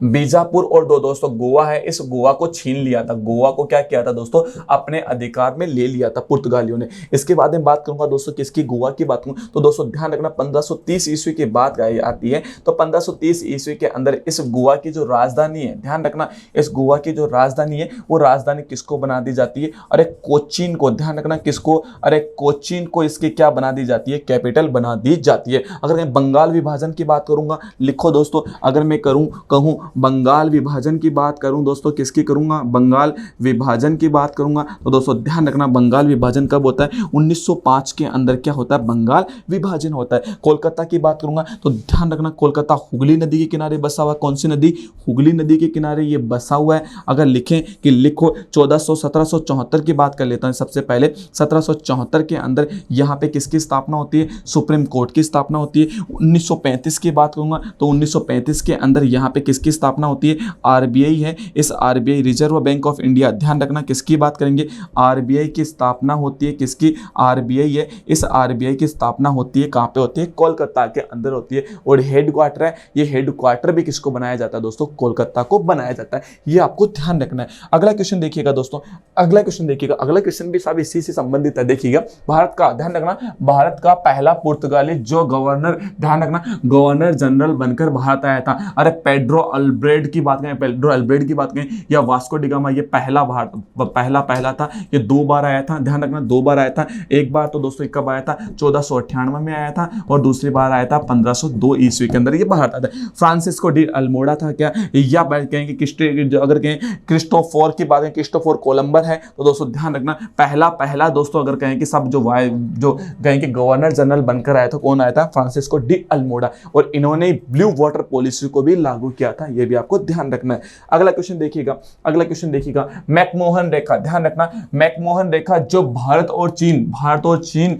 बीजापुर और दो दोस्तों गोवा है, इस गोवा को छीन लिया था। गोवा को क्या किया था दोस्तों? अपने अधिकार में ले लिया था पुर्तगालियों ने। इसके बाद में बात करूंगा दोस्तों किसकी? गोवा की बात करूं तो दोस्तों ध्यान रखना 1530 ईस्वी की बात आती है। तो 1530 ईस्वी के अंदर इस गोवा की जो राजधानी है, ध्यान रखना, इस गोवा की जो राजधानी है वो राजधानी किसको बना दी जाती है? अरे कोचीन को। ध्यान रखना किसको? अरे कोचीन को इसकी क्या बना दी जाती है? कैपिटल बना दी जाती है। अगर मैं बंगाल विभाजन की बात करूंगा, लिखो दोस्तों, अगर मैं कहूं बंगाल विभाजन की बात करूं दोस्तों, किसकी करूंगा? बंगाल विभाजन की बात करूंगा तो दोस्तों ध्यान रखना बंगाल विभाजन कब होता है? 1905 के अंदर क्या होता है? बंगाल विभाजन होता है। कोलकाता की बात करूंगा तो ध्यान रखना कोलकाता हुगली नदी के किनारे बसा हुआ है। कौन सी नदी? हुगली नदी के किनारे ये बसा हुआ है। अगर लिखें कि लिखो 1774 की बात कर लेता हूं सबसे पहले। 1774 के अंदर यहाँ पे किसकी स्थापना होती है? सुप्रीम कोर्ट की स्थापना होती है। 1935 की बात करूंगा तो 1935 के अंदर यहाँ पे किसकी स्थापना होती है? आरबीआई है। इस RBI reserve bank of India, ध्यान रखना किसकी बात करेंगे? आरबीआई की स्थापना होती है। किसकी? आरबीआई है। इस आरबीआई की स्थापना होती है कहां पे होती है? कोलकाता के अंदर होती है। और हेडक्वार्टर है, ये हेडक्वार्टर भी किसको बनाया जाता है दोस्तों? कोलकाता को बनाया जाता है। ये आपको ध्यान रखना है। अगला क्वेश्चन देखिएगा दोस्तों, अगला क्वेश्चन देखिएगा, अगला क्वेश्चन भी सब इसी से संबंधित है। देखिएगा भारत का, ध्यान रखना, भारत का पहला पुर्तगाली जो गवर्नर, ध्यान रखना, गवर्नर जनरल बनकर भारत आया था। अरे पेड्रो अल्ब्रेड की बात करें, पेड्रो अल्ब्रेड की बात करें या वास्को डी गामा, ये पहला था। ये 2 बार आया था। ध्यान रखना 2 बार आया था। एक बार तो दोस्तों कब आया था? 1498 में आया था और दूसरी बार आया था 1502 ईस्वी के अंदर ये भारत आता है। फ्रांसिस्को डी अल्मोड़ा था क्या? या कहेंगे अगर कहें क्रिस्टोफर की बात करें, क्रिस्टोफर कोलंबर है। तो दोस्तों ध्यान रखना पहला दोस्तों अगर कहें कि सब जो कहें कि गवर्नर जनरल बनकर आया था, कौन आया था? Francisco de Almora. और इन्होंने ब्लू वाटर पॉलिसी को भी लागू किया था। ये भी आपको ध्यान रखना है। अगला क्वेश्चन देखिएगा, अगला क्वेश्चन देखिएगा, मैकमोहन रेखा। ध्यान रखना मैकमोहन रेखा जो भारत और चीन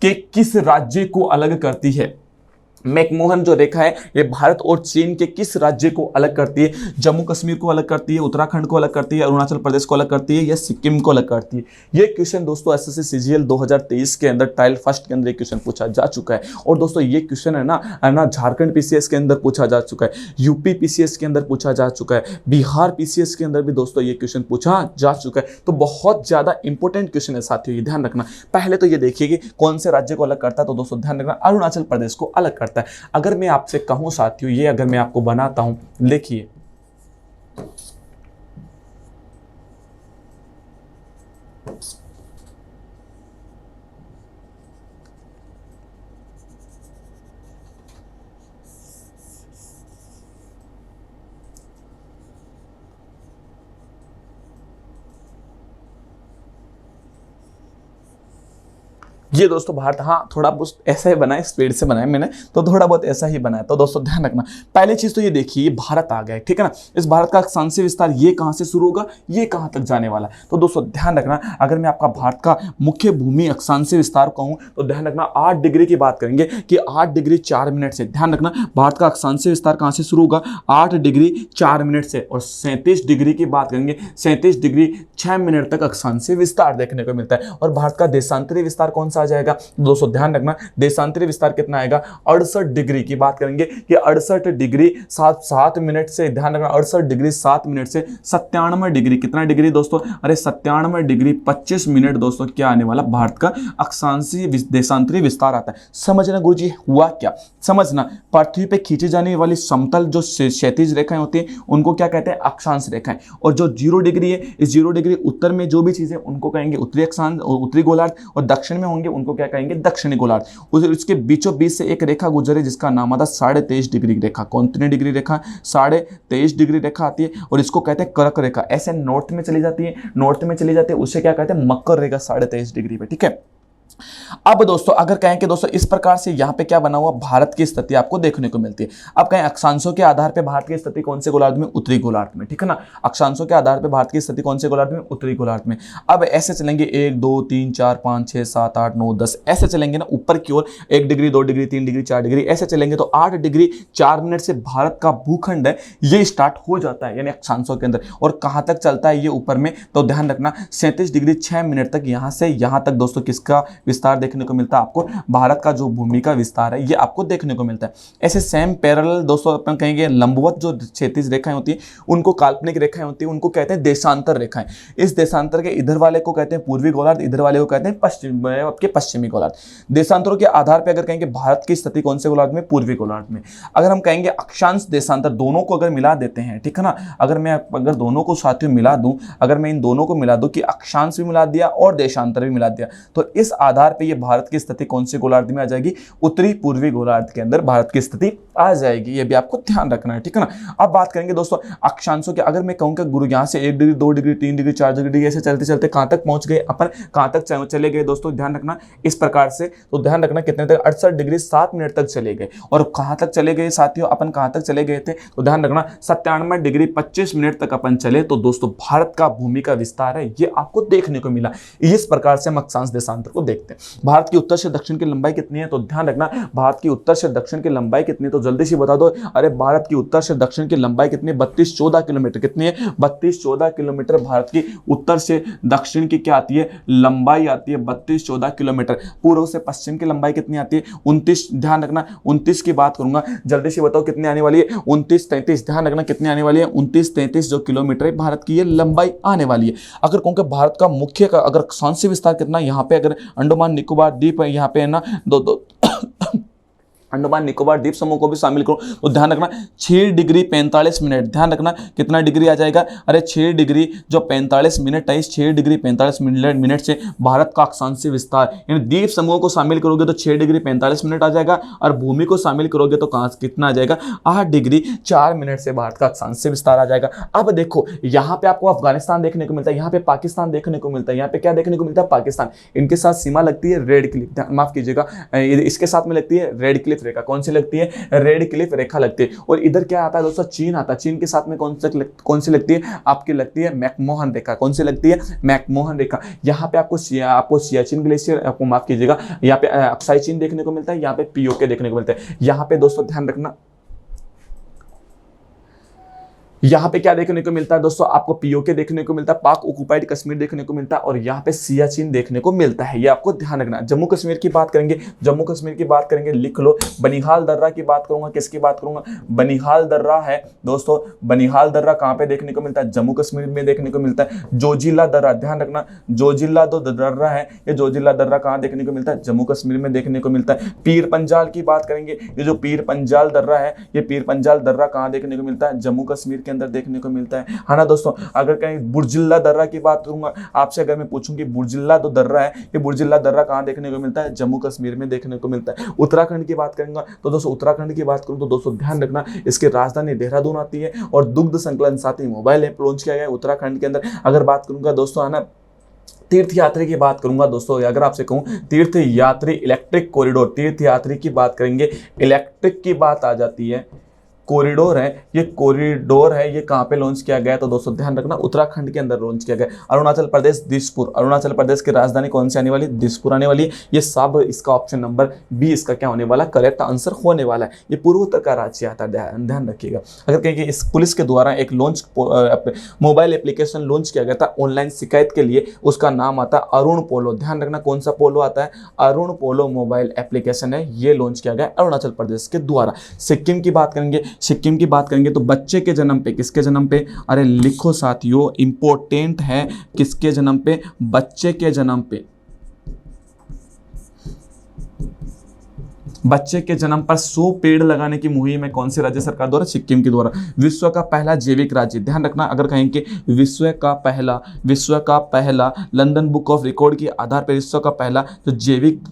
के किस राज्य को अलग करती है? मैकमोहन जो रेखा है ये भारत और चीन के किस राज्य को अलग करती है? जम्मू कश्मीर को अलग करती है, उत्तराखंड को अलग करती है, अरुणाचल प्रदेश को अलग करती है या सिक्किम को अलग करती है? ये क्वेश्चन दोस्तों एसएससी सीजीएल 2023 के अंदर ट्रायल फर्स्ट के अंदर एक क्वेश्चन पूछा जा चुका है। और दोस्तों ये क्वेश्चन है ना झारखंड पीसीएस के अंदर पूछा जा चुका है, यूपी पीसीएस के अंदर पूछा जा चुका है, बिहार पीसीएस के अंदर भी दोस्तों ये क्वेश्चन पूछा जा चुका है। तो बहुत ज्यादा इंपॉर्टेंट क्वेश्चन है साथियों, ये ध्यान रखना। पहले तो ये देखिए कि कौन से राज्य को अलग करता है, तो दोस्तों ध्यान रखना अरुणाचल प्रदेश को अलग करता है। अगर मैं आपसे कहूं साथियों, ये अगर मैं आपको बनाता हूं, देखिए ये दोस्तों भारत, हाँ थोड़ा बहुत ऐसा ही बनाए, स्पीड से बनाया मैंने, तो थोड़ा बहुत ऐसा ही बनाया। तो दोस्तों ध्यान रखना, पहली चीज तो ये देखिए, ये भारत आ गया है, ठीक है ना। इस भारत का अक्षांशीय विस्तार ये कहां से शुरू होगा, ये कहां तक जाने वाला है? तो दोस्तों ध्यान रखना, अगर मैं आपका भारत का मुख्य भूमि अक्षांशीय विस्तार कहूं तो ध्यान रखना 8 डिग्री की बात करेंगे कि 8 डिग्री 4 मिनट से। ध्यान रखना भारत का अक्षांशीय विस्तार कहां से शुरू होगा? 8 डिग्री 4 मिनट से। और 37 डिग्री की बात करेंगे, 37 डिग्री 6 मिनट तक अक्षांशीय विस्तार देखने को मिलता है। और भारत का देशांतरी विस्तार कौन सा आ जाएगा? दोस्तों ध्यान रखना देशांतरी विस्तार कितना आएगा? 68 डिग्री की बात करेंगे कि 68 डिग्री 7 मिनट से, ध्यान रखना 68 डिग्री 7 मिनट से 97 डिग्री, कितना डिग्री दोस्तों? अरे 97 डिग्री 25 मिनट दोस्तों क्या आने वाला? भारत का अक्षांशीय देशांतरी विस्तार आता है। समझना गुरुजी हुआ क्या? समझना, पृथ्वी पे खींची जाने वाली समतल जो क्षैतिज रेखाएं होती हैं उनको क्या कहते हैं? अक्षांश रेखाएं। और जो 0 डिग्री है, इस 0 डिग्री उत्तर में जो भी चीजें उनको कहेंगे उत्तरी अक्षांश, उत्तरी गोलार्ध, और दक्षिण में होंगे उनको क्या कहेंगे? दक्षिणी गोलार्ध। उसके बीचों बीच से एक रेखा गुजरे जिसका नाम आता है 23.5 डिग्री रेखा। कौन सी डिग्री रेखा? 23.5 डिग्री रेखा आती है और इसको कहते हैं कर्क रेखा। ऐसे नॉर्थ में चली जाती है, नॉर्थ में चली जाती है, उसे क्या कहते हैं? मकर रेखा 23.5 डिग्री पे, ठीक है। अब दोस्तों अगर कहें कि दोस्तों इस प्रकार से यहाँ पे क्या बना हुआ भारत की स्थिति आपको देखने को मिलती है। अब कहें अक्षांशों के आधार पे भारत की स्थिति कौन से गोलार्ध में, उत्तरी गोलार्ध में, ठीक है ना। अक्षांशों के आधार पे भारत की स्थिति कौन से गोलार्ध में, उत्तरी गोलार्ध में। अब ऐसे चलेंगे 1 2 3 4 5 6 7 8 9 10 ऐसे चलेंगे ना ऊपर की ओर, 1 डिग्री 2 डिग्री 3 डिग्री 4 डिग्री ऐसे चलेंगे तो 8 डिग्री 4 मिनट से भारत का भूखंड है ये स्टार्ट हो जाता है, यानी अक्षांशों के अंदर। और कहां तक चलता है ये ऊपर में, तो ध्यान रखना 37 डिग्री 6 मिनट तक यहां से यहां तक दोस्तों किसका विस्तार देखने को मिलता है आपको, भारत का जो भूमि का विस्तार है ये आपको देखने को मिलता है। ऐसे सेम पैरेलल दोस्तों अपन कहेंगे लंबवत जो क्षैतिज रेखाएं होती हैं उनको काल्पनिक रेखाएं होती हैं, उनको कहते हैं देशांतर रेखाएं। इस देशांतर के इधर वाले को कहते हैं पूर्वी गोलार्ध, इधर वाले को कहते हैं आपके पश्चिमी गोलार्ध। देशांतरों के आधार पर अगर कहेंगे भारत की स्थिति कौन से गोलार्ध में, पूर्वी गोलार्ध में। अगर हम कहेंगे अक्षांश देशांतर दोनों को अगर मिला देते हैं, ठीक है ना, अगर दोनों को साथियों मिला दूं, अगर मैं इन दोनों को मिला दूं कि अक्षांश भी मिला दिया और देशांतर भी मिला दिया, तो इस आधार पर यह भारत की स्थिति कौन से गोलार्ध में आ जाएगी, उत्तरी पूर्वी गोलार्ध के अंदर भारत की स्थिति आ जाएगी। ये भी आपको ध्यान रखना है, ठीक है ना। अब बात करेंगे दोस्तों अक्षांशों के, अगर मैं कहूं कि गुरु यहां से 1 डिग्री 2 डिग्री 3 डिग्री 4 डिग्री ऐसे चलते चलते कहां तक पहुंच गए अपन, कहां तक चले गए दोस्तों, ध्यान रखना इस प्रकार से। तो ध्यान रखना कितने तक, 68 डिग्री 7 मिनट तक चले गए। और कहां तक चले गए साथियों, अपन कहां तक चले गए थे, तो ध्यान रखना 97 डिग्री 25 मिनट तक अपन चले। तो दोस्तों भारत का भूमि का विस्तार है ये आपको देखने को मिला। इस प्रकार से हम अक्षांश देशांतर को देखते हैं। भारत की उत्तर से दक्षिण की लंबाई कितनी है, तो ध्यान रखना भारत की उत्तर से दक्षिण की लंबाई कितनी है, तो जल्दी से बता दो। अरे भारत की उत्तर से दक्षिण की लंबाई कितनी है, 32-14 किलोमीटर। कितनी है, 32-14 किलोमीटर भारत की उत्तर से दक्षिण की क्या आती है, लंबाई आती है 32-14 किलोमीटर। पूर्व से पश्चिम की लंबाई कितनी आती है, 29। ध्यान रखना 29 की बात करूंगा, जल्दी से बताओ कितनी आने वाली है, 29-33। ध्यान रखना कितनी आने वाली है, 29-33 जो किलोमीटर है भारत की ये लंबाई आने वाली है। अगर कहूं कि भारत का मुख्य का अगर अक्षांशीय विस्तार कितना, यहाँ पे अगर अंडमान निकोबार द्वीप है, यहाँ पे है ना दो अंडमान निकोबार द्वीप समूह को भी शामिल करो, तो ध्यान रखना 6 डिग्री 45 मिनट। ध्यान रखना कितना डिग्री आ जाएगा, अरे 6 डिग्री जो 45 मिनट है, इस 6 डिग्री 45 मिनट से भारत का अक्षांशीय विस्तार, यानी द्वीप समूह को शामिल करोगे तो 6 डिग्री 45 मिनट आ जाएगा, और भूमि को शामिल करोगे तो कहां कितना आ जाएगा, 8 डिग्री 4 मिनट से भारत का अक्षांशीय विस्तार आ जाएगा। अब देखो यहाँ पे आपको अफगानिस्तान देखने को मिलता है, यहाँ पे पाकिस्तान देखने को मिलता है, यहाँ पे क्या देखने को मिलता है, पाकिस्तान। इनके साथ सीमा लगती है रेड क्लिफ, माफ कीजिएगा, इसके साथ में लगती है रेड क्लिफ रेखा। कौन सी लगती है, रेड क्लिफ रेखा लगती है। और इधर क्या आता है दोस्तों, चीन आता है। चीन के साथ में कौन सी लगती है, आपकी लगती है मैकमोहन रेखा। कौन सी लगती है, मैकमोहन रेखा। यहाँ पे आपको सियाचिन ग्लेशियर, आपको माफ कीजिएगा, यहाँ पे अक्साई चीन देखने को मिलता है, यहाँ पे पीओके देखने को मिलता है। यहाँ पे दोस्तों ध्यान रखना, यहाँ पे क्या देखने को मिलता है दोस्तों, आपको पीओके देखने को मिलता है, पाक ऑक्युपाइड कश्मीर देखने को मिलता है, और यहाँ पे सियाचिन देखने को मिलता है। ये आपको ध्यान रखना। जम्मू कश्मीर की बात करेंगे, जम्मू कश्मीर की बात करेंगे, लिख लो। बनिहाल दर्रा की बात करूंगा, किसकी बात करूंगा, बनिहाल दर्रा है दोस्तों। बनिहाल दर्रा कहाँ पे देखने को मिलता है, जम्मू कश्मीर में देखने को मिलता है। जोजिला दर्रा, ध्यान रखना जोजिला दो दर्रा है, ये जोजिला दर्रा कहाँ देखने को मिलता है, जम्मू कश्मीर में देखने को मिलता है। पीर पंजाल की बात करेंगे, ये जो पीर पंजाल दर्रा है, ये पीर पंजाल दर्रा कहाँ देखने को मिलता है, जम्मू कश्मीर के अंदर देखने को मिलता है ना दोस्तों। अगर कहीं बुर्जिल्ला दर्रा की बात करूंगा आपसे, अगर मैं पूछूं कि बुर्जिल्ला जो दर्रा है, ये बुर्जिल्ला दर्रा कहां देखने को मिलता है, जम्मू कश्मीर में देखने को मिलता है। उत्तराखंड की बात करूंगा तो दोस्तों, उत्तराखंड की बात करूं तो दोस्तों ध्यान रखना, इसकी राजधानी देहरादून आती है, और दुग्ध संकलन साथी मोबाइल ऐप लॉन्च किया गया है उत्तराखंड के अंदर। अगर बात करूंगा दोस्तों, है ना, तीर्थ यात्री की बात करूंगा दोस्तों, अगर आपसे कहूं तीर्थ यात्री इलेक्ट्रिक कॉरिडोर, तीर्थ यात्री की बात करेंगे, इलेक्ट्रिक की बात आ जाती है, कॉरिडोर है, ये कॉरिडोर है, ये कहाँ पे लॉन्च किया गया, तो दोस्तों ध्यान रखना उत्तराखंड के अंदर लॉन्च किया गया। अरुणाचल प्रदेश दिसपुर, अरुणाचल प्रदेश की राजधानी कौन सी आने वाली, दिसपुर आने वाली है। ये सब इसका ऑप्शन नंबर बी इसका क्या होने वाला, करेक्ट आंसर होने वाला है। ये पूर्वोत्तर का राज्य आता है, ध्यान रखिएगा। अगर कहें कि इस पुलिस के द्वारा एक लॉन्च मोबाइल एप्लीकेशन लॉन्च किया गया था ऑनलाइन शिकायत के लिए, उसका नाम आता है अरुण पोलो। ध्यान रखना कौन सा पोलो आता है, अरुण पोलो मोबाइल एप्लीकेशन है, ये लॉन्च किया गया अरुणाचल प्रदेश के द्वारा। सिक्किम की बात करेंगे, सिक्किम की बात करेंगे तो बच्चे के जन्म पे, किसके जन्म पे, अरे लिखो साथियों, इंपॉर्टेंट है, किसके जन्म पे, बच्चे के जन्म पे, बच्चे के जन्म पर 100 पेड़ लगाने की मुहिम है कौन से राज्य सरकार द्वारा, सिक्किम के द्वारा। विश्व का पहला जैविक राज्य, ध्यान रखना, अगर कहें कि विश्व का पहला लंदन बुक ऑफ रिकॉर्ड के आधार पर विश्व का पहला जो जैविक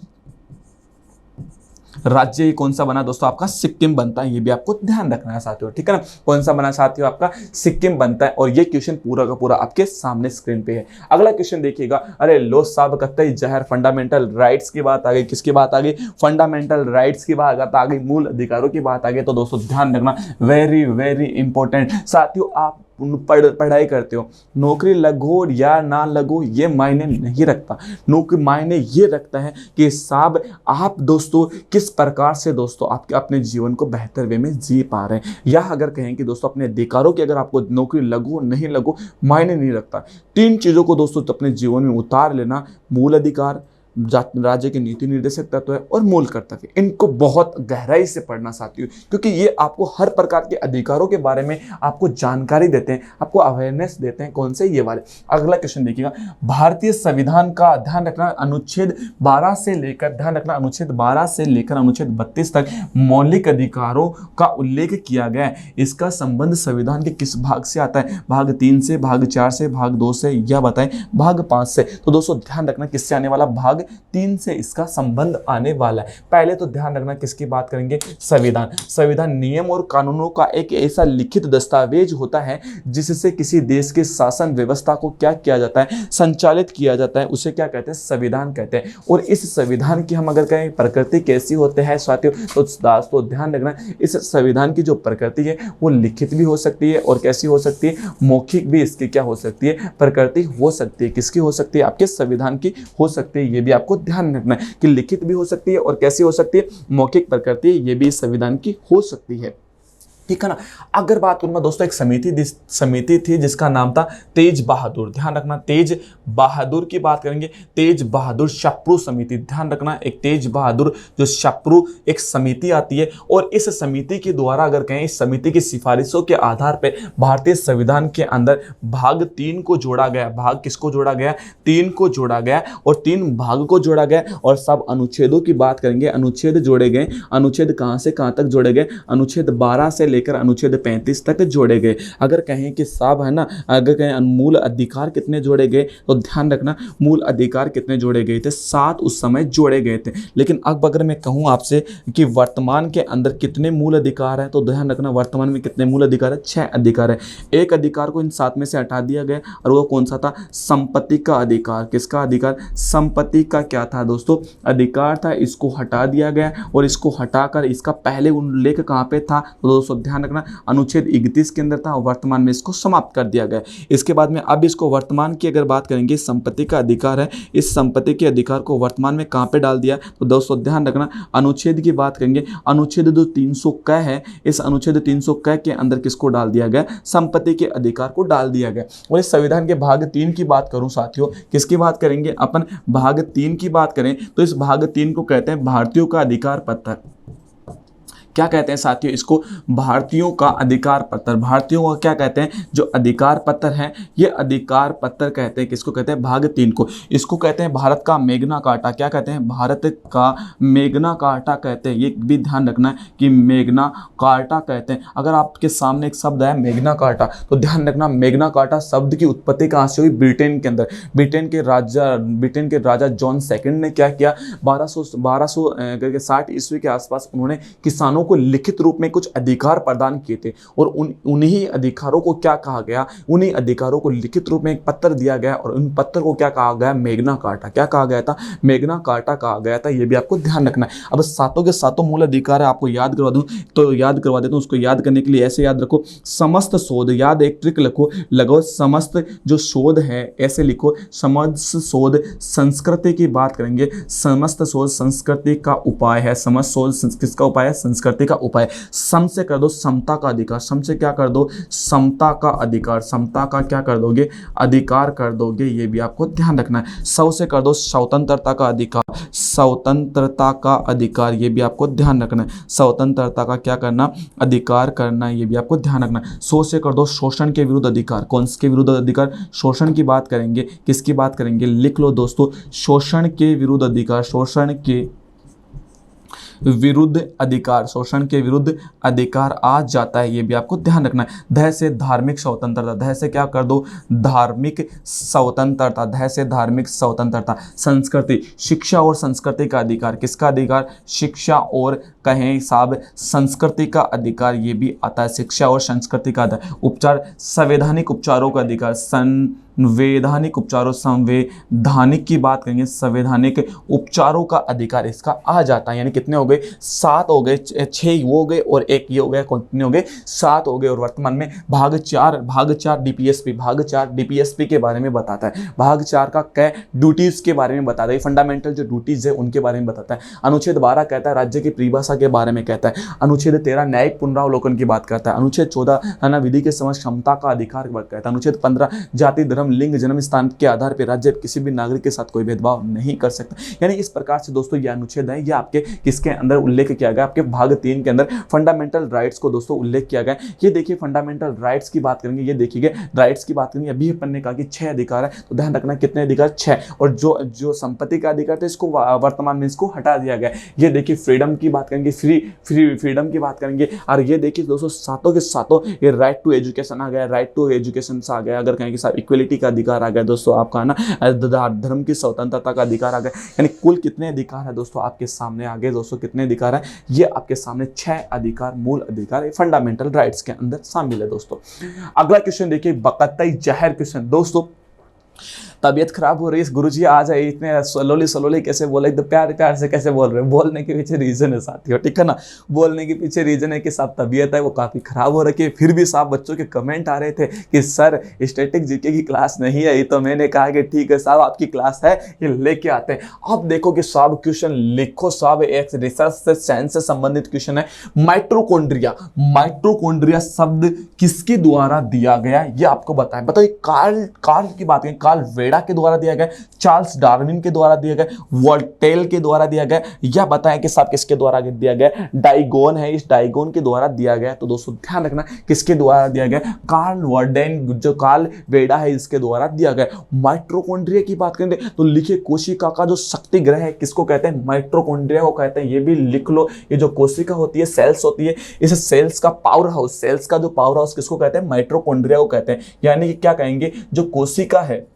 राज्य कौन सा बना दोस्तों, आपका सिक्किम बनता है। ये भी आपको ध्यान रखना है साथियों, ठीक है ना। कौन सा बना साथियों, आपका सिक्किम बनता है। और ये क्वेश्चन पूरा का पूरा आपके सामने स्क्रीन पे है। अगला क्वेश्चन देखिएगा, अरे लो साहब कतई जहर, फंडामेंटल राइट्स की बात आ गई। किसकी बात आ गई, फंडामेंटल राइट्स की बात आ गई, मूल अधिकारों की बात आ गई। तो दोस्तों ध्यान रखना, वेरी वेरी इंपॉर्टेंट साथियों। आप पढ़ाई करते हो, नौकरी लगो या ना लगो ये मायने नहीं रखता। नौकरी मायने ये रखता है कि साहब आप दोस्तों किस प्रकार से दोस्तों आपके अपने जीवन को बेहतर वे में जी पा रहे हैं। या अगर कहें कि दोस्तों अपने अधिकारों की अगर आपको नौकरी लगो नहीं लगो मायने नहीं रखता। 3 चीज़ों को दोस्तों अपने जीवन में उतार लेना, मूल अधिकार, राज्य के नीति निर्देशक तत्व है और मूल कर्तव्य। इनको बहुत गहराई से पढ़ना साथियों, क्योंकि ये आपको हर प्रकार के अधिकारों के बारे में आपको जानकारी देते हैं, आपको अवेयरनेस देते हैं। कौन से, ये वाले। अगला क्वेश्चन देखिएगा, भारतीय संविधान का ध्यान रखना अनुच्छेद 12 से लेकर, ध्यान रखना अनुच्छेद 12 से लेकर अनुच्छेद 32 तक मौलिक अधिकारों का उल्लेख किया गया है। इसका संबंध संविधान के किस भाग से आता है, भाग 3 से, भाग 4 से, भाग 2 से, या बताएं भाग 5 से। तो दोस्तों ध्यान रखना किससे आने वाला, भाग 3 से इसका संबंध आने वाला है। पहले तो ध्यान रखना किसकी बात करेंगे, संविधान। संविधान नियम और कानूनों का एक ऐसा लिखित दस्तावेज होता है जिससे किसी देश के शासन व्यवस्था को क्या किया जाता है, संचालित किया जाता है। उसे क्या कहते हैं, संविधान कहते हैं। और इस संविधान की हम अगर कहें प्रकृति कैसी होते हैं साथियों, तो ध्यान रखना इस संविधान की जो प्रकृति है वो लिखित भी हो सकती है और कैसी हो सकती है, मौखिक भी इसकी क्या हो सकती है, प्रकृति हो सकती है। किसकी हो सकती है, आपके संविधान की हो सकती है। ये भी आपको ध्यान रखना है कि लिखित भी हो सकती है और कैसी हो सकती है, मौखिक प्रकृति, ये भी संविधान की हो सकती है, ठीक है ना। अगर बात करूँ मैं दोस्तों, एक समिति थी जिसका नाम था तेज बहादुर। ध्यान रखना तेज बहादुर की बात करेंगे, तेज बहादुर शप्रू समिति। ध्यान रखना एक तेज बहादुर जो शप्रू एक समिति आती है। और इस समिति के द्वारा अगर कहें, इस समिति की सिफारिशों के आधार पर भारतीय संविधान के अंदर भाग 3 को जोड़ा गया। भाग किसको जोड़ा गया, 3 को जोड़ा गया और 3 भाग को जोड़ा गया। और सब अनुच्छेदों की बात करेंगे, अनुच्छेद जोड़े गए। अनुच्छेद कहां से कहां तक जोड़े गए, अनुच्छेद 12 से लेकर अनुच्छेद 35 तक जोड़े गए। अगर कहें कि साहब है ना, अगर कहें मूल अधिकार कितने जोड़े गए, तो ध्यान रखना मूल अधिकार कितने जोड़े गए थे, 7 उस समय जोड़े गए थे। लेकिन अब अगर मैं कहूं आपसे कि वर्तमान के अंदर कितने मूल अधिकार है, तो ध्यान रखना वर्तमान में कितने मूल अधिकार है, 6 अधिकार है। एक अधिकार को इन 7 में से हटा दिया गया और वो कौन सा था, संपत्ति का अधिकार। किसका अधिकार, संपत्ति का क्या था दोस्तों, अधिकार था। इसको हटा दिया गया और इसको हटाकर इसका पहले उल्लेख कहां पे था, तो दोस्तों ध्यान रखना अनुच्छेद 31 के अंदर था और वर्तमान में इसको समाप्त कर दिया गया। इसके बाद में अब इसको वर्तमान की अगर बात करेंगे, संपत्ति का अधिकार है, इस संपत्ति के अधिकार को वर्तमान में कहां पे डाल दिया, तो दोस्तों ध्यान रखना अनुच्छेद की बात करेंगे, अनुच्छेद जो 300 क है, इस अनुच्छेद 300 क के अंदर किसको डाल दिया गया, संपत्ति के अधिकार को डाल दिया गया। और इस संविधान के भाग 3 की बात करूं साथियों, किसकी बात करेंगे अपन, भाग 3 की बात करें तो इस भाग 3 को कहते हैं भारतीयों का अधिकार पत्र। क्या कहते हैं साथियों, इसको भारतीयों का अधिकार पत्र। भारतीयों का क्या कहते हैं, जो अधिकार पत्र है, ये अधिकार पत्र कहते हैं। किसको कहते हैं, भाग 3 को। इसको कहते हैं भारत का मेग्ना कार्टा। क्या कहते हैं, भारत का मेग्ना कार्टा कहते हैं। ये भी ध्यान रखना है कि मेग्ना कार्टा कहते हैं। अगर आपके सामने एक शब्द है मेग्ना कार्टा, तो ध्यान रखना मेग्ना कार्टा शब्द की उत्पत्ति कहाँ से हुई, ब्रिटेन के अंदर। ब्रिटेन के राजा जॉन सेकंड ने क्या किया, 1260 ईस्वी के आसपास उन्होंने किसानों को लिखित रूप में कुछ अधिकार प्रदान किए थे। और उन्हीं अधिकारों को क्या कहा गया, उन्हीं अधिकारों को लिखित रूप में एक पत्र दिया गया और उन पत्र को क्या कहा गया, मेग्ना कार्टा। क्या कहा गया था, मेग्ना कार्टा कहा गया था। ये भी आपको ध्यान रखना है। अब 7 के 7 मूल अधिकार है, आपको याद करवा दूं तो याद करवा देता हूं। उसको याद करने के लिए ऐसे याद रखो, समस्त शोध, याद एक ट्रिक लगाओ, समस्त जो शोध है ऐसे लिखो, समस्त शोध संस्कृति की बात करेंगे, समस्त शोध संस्कृति का उपाय है। समस्त शोध किसका उपाय है, संस्कृति का उपाय। सम से कर दो समता का अधिकार, सम से क्या कर दो, समता का अधिकार, समता का क्या कर दोगे, अधिकार कर दोगे। ये भी आपको ध्यान रखना है। सौ से कर दो स्वतंत्रता का अधिकार, स्वतंत्रता का अधिकार। ये भी आपको ध्यान रखना है, स्वतंत्रता का क्या करना, अधिकार करना। ये भी आपको ध्यान रखना है। 100 से कर दो शोषण के विरुद्ध अधिकार। कौन के विरुद्ध अधिकार, शोषण की बात करेंगे। किसकी बात करेंगे, लिख लो दोस्तों, शोषण के विरुद्ध अधिकार, विरुद्ध अधिकार, शोषण के विरुद्ध अधिकार आ जाता है, ये भी आपको ध्यान रखना है। ध से धार्मिक स्वतंत्रता, ध से क्या कर दो, धार्मिक स्वतंत्रता, ध से धार्मिक स्वतंत्रता। संस्कृति, शिक्षा और संस्कृति का अधिकार, किसका अधिकार, शिक्षा और कहें साहब संस्कृति का अधिकार, ये भी आता है, शिक्षा और संस्कृति का अधिकार। उपचार, संवैधानिक उपचारों का अधिकार, संवैधानिक उपचारों, संवैधानिक की बात करेंगे, संवैधानिक उपचारों का अधिकार इसका आ जाता है। यानी कितने हो गए, 7 हो गए, 6 वो हो गए और एक ये हो गया, कितने हो गए, 7 हो गए। और वर्तमान में भाग 4 डीपीएसपी, भाग 4 डीपीएसपी के बारे में बताता है। भाग 4 का क्या ड्यूटीज के बारे में बताता है, फंडामेंटल जो ड्यूटीज है उनके बारे में बताता है। अनुच्छेद 12 कहता है राज्य की परिभाषा के बारे में कहता है। अनुच्छेद 13 न्यायिक पुनरावलोकन की बात करता है। अनुच्छेद 14 है ना विधि के समक्ष क्षमता का अधिकार की बात करता है। अनुच्छेद 15 जाति धर्म लिंग जन्म स्थान के आधार पर राज्य किसी भी नागरिक के साथ कोई भेदभाव नहीं कर सकता। यानी इस प्रकार से दोस्तों ये अनुच्छेद है, ये आपके किसके अंदर उल्लेख किया गया, आपके भाग 3 के अंदर फंडामेंटल राइट्स को दोस्तों उल्लेख किया गया। ये देखिए फंडामेंटल राइट्स की बात करेंगे, ये देखिए राइट्स की बात करेंगे, अभी अपन ने कहा कि 6 अधिकार है, तो ध्यान रखना कितने अधिकार, 6। और जो संपत्ति का अधिकार था इसको वर्तमान में इसको हटा दिया गया। ये देखिए फ्रीडम की बात करेंगे, फ्रीडम की बात करेंगे। और ये देखिए दोस्तों सातों के सातों ये राइट टू एजुकेशन आ गया, राइट टू एजुकेशन आ गया। अगर कहेंगे साहब इक्वलिटी का अधिकार आ गया दोस्तों आपका, है ना, धर्म की स्वतंत्रता का अधिकार आ गया। यानी कुल कितने अधिकार है दोस्तों आपके सामने आ गए, दोस्तों कितने अधिकार है, ये आपके सामने 6 अधिकार, मूल अधिकार फंडामेंटल राइट्स के अंदर शामिल है दोस्तों। अगला क्वेश्चन देखिए, बकतई जहर क्वेश्चन। दोस्तों तबीयत खराब हो रही है, गुरुजी आ जाए, इतने सलोली कैसे बोले, एकदम प्यार से कैसे बोल रहे हैं। बोलने के पीछे रीजन है साथियों, ठीक है ना, बोलने के पीछे रीजन है कि साहब तबीयत है वो काफ़ी खराब हो रखी है। फिर भी साहब बच्चों के कमेंट आ रहे थे कि सर स्टैटिक जीके की क्लास नहीं आई, तो मैंने कहा कि ठीक है साहब आपकी क्लास है, ये लेके आते हैं। अब देखो कि साहब क्वेश्चन लिखो साहब, एक रिसर्च से साइंस से संबंधित क्वेश्चन है। माइटोकॉन्ड्रिया शब्द किसके द्वारा दिया गया, ये आपको बताएं। बताओ कार्ल की बात करें, कार्ल वेडा के द्वारा दिया गया, चार्ल्स डार्विन के द्वारा दिया गया, वोल्टेल के द्वारा दिया गया, या बताएं कि साहब किसके द्वारा दिया गया, डाइगोन है, इस डाइगोन के द्वारा दिया गया। तो दोस्तों ध्यान रखना किसके द्वारा दिया गया, कार्ल वर्डेन जो कार्ल वेडा है इसके द्वारा दिया गया। माइटोकॉन्ड्रिया की बात करें तो लिखिए कोशिका का जो शक्ति ग्रह है किसको कहते हैं, माइटोकॉन्ड्रिया को कहते हैं। ये भी लिख लो, ये जो कोशिका होती है, सेल्स होती है, इस सेल्स का पावर हाउस, सेल्स का जो पावर हाउस किसको कहते हैं, माइटोकॉन्ड्रिया को कहते हैं। यानी कि क्या कहेंगे, जो कोशिका है,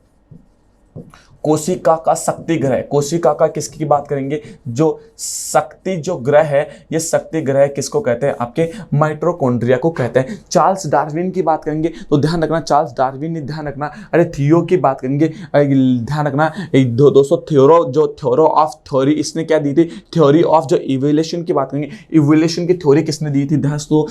कोशिका का शक्ति ग्रह, कोशिका का किसकी बात करेंगे, जो शक्ति जो ग्रह है, ये शक्ति ग्रह किसको कहते हैं, आपके माइटोकॉन्ड्रिया को कहते हैं। चार्ल्स डार्विन की बात करेंगे तो ध्यान रखना चार्ल्स डार्विन ने, ध्यान रखना, अरे थियो की बात करेंगे, ध्यान रखना दोस्तों थ्योरो ऑफ थ्योरी इसने क्या दी थी, थ्योरी ऑफ जो इवोल्यूशन की बात करेंगे, इवोल्यूशन की थ्योरी किसने दी थी दोस्तों,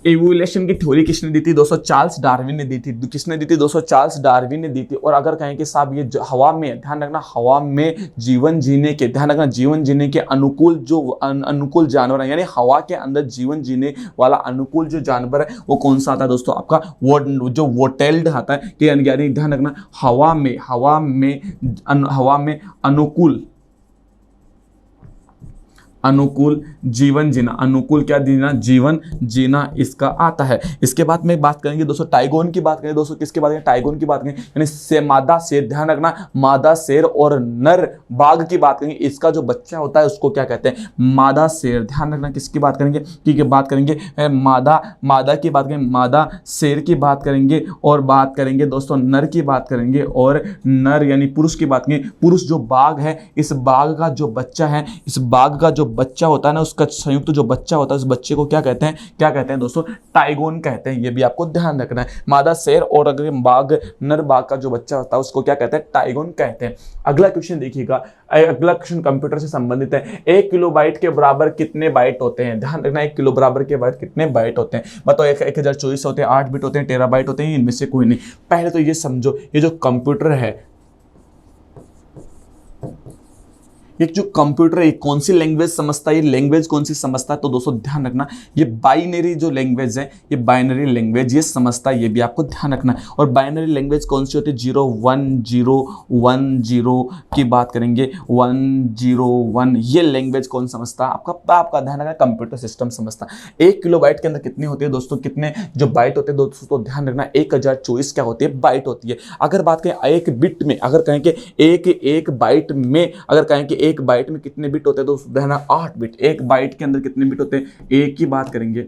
एवोल्यूशन की थ्योरी किसने दी थी दोस्तों, चार्ल्स डार्विन ने दी थी। किसने दी थी दोस्तों, चार्ल्स डार्विन ने दी थी। और अगर कहें कि साहब ये हवा में, ध्यान रखना हवा में जीवन जीने के, ध्यान रखना जीवन जीने के अनुकूल जो अनुकूल जानवर है, यानी हवा के अंदर जीवन जीने वाला अनुकूल जो जानवर है वो कौन सा आता है दोस्तों, आपका वो जो वोटेल्ड आता है कि यानी ध्यान रखना हवा में अनुकूल जीवन जीना, अनुकूल क्या जीना, जीवन जीना इसका आता है। इसके बाद में बात करेंगे दोस्तों टाइगोन की बात करें, दोस्तों किसके बात करें, टाइगोन की बात करें, यानी मादा शेर, ध्यान रखना मादा शेर और नर बाघ की बात करेंगे, इसका जो बच्चा होता है उसको क्या कहते हैं, मादा शेर। ध्यान रखना किसकी बात करेंगे, ठीक है, बात करेंगे मादा की बात करेंगे, मादा शेर की बात करेंगे, और बात करेंगे दोस्तों नर की बात करेंगे, और नर यानी पुरुष की बात करेंगे। पुरुष जो बाघ है, इस बाघ का जो बच्चा है, इस बाघ का जो बच्चा होता है ना, उसका संयुक्त जो बच्चा होता है, उस बच्चे को क्या कहते हैं, क्या कहते हैं दोस्तों, टाइगोन कहते हैं। ये भी आपको ध्यान रखना है, मादा शेर और अगर बाघ, नर बाघ का जो बच्चा होता है उसको क्या कहते हैं, टाइगोन कहते हैं। अगला क्वेश्चन देखिएगा, अगला क्वेश्चन कंप्यूटर से संबंधित है। 1 किलोबाइट के बराबर कितने बाइट होते हैं, ध्यान रखना 1 किलो बराबर के बाइट कितने बाइट होते हैं, बताओ। 1024 होते हैं, 8 बिट होते हैं, टेराबाइट होते हैं, इनमें से कोई नहीं। पहले तो ये समझो, ये जो कंप्यूटर है, एक जो कंप्यूटर है कौन सी लैंग्वेज समझता है, ये लैंग्वेज कौन सी समझता है, तो दोस्तों ध्यान रखना ये बाइनरी जो लैंग्वेज है, ये बाइनरी लैंग्वेज ये समझता है, ये भी आपको ध्यान रखना है। और बाइनरी लैंग्वेज कौन सी होती है, 0 1 0 1 0 की बात करेंगे, 1 0 1 ये लैंग्वेज कौन समझता है, आपका ध्यान रखना कंप्यूटर सिस्टम समझता है। 1 किलोबाइट के अंदर कितनी होती है दोस्तों, कितने जो बाइट होते हैं दोस्तों, ध्यान रखना 1024 क्या होती है, बाइट होती है। अगर बात करें एक बिट में, अगर कहें कि एक बाइट में, अगर कहें कि एक बाइट में कितने बिट होते हैं दोस्तों, ध्यान रखना 8 बिट। एक बाइट के अंदर कितने बिट होते हैं, एक की बात करेंगे,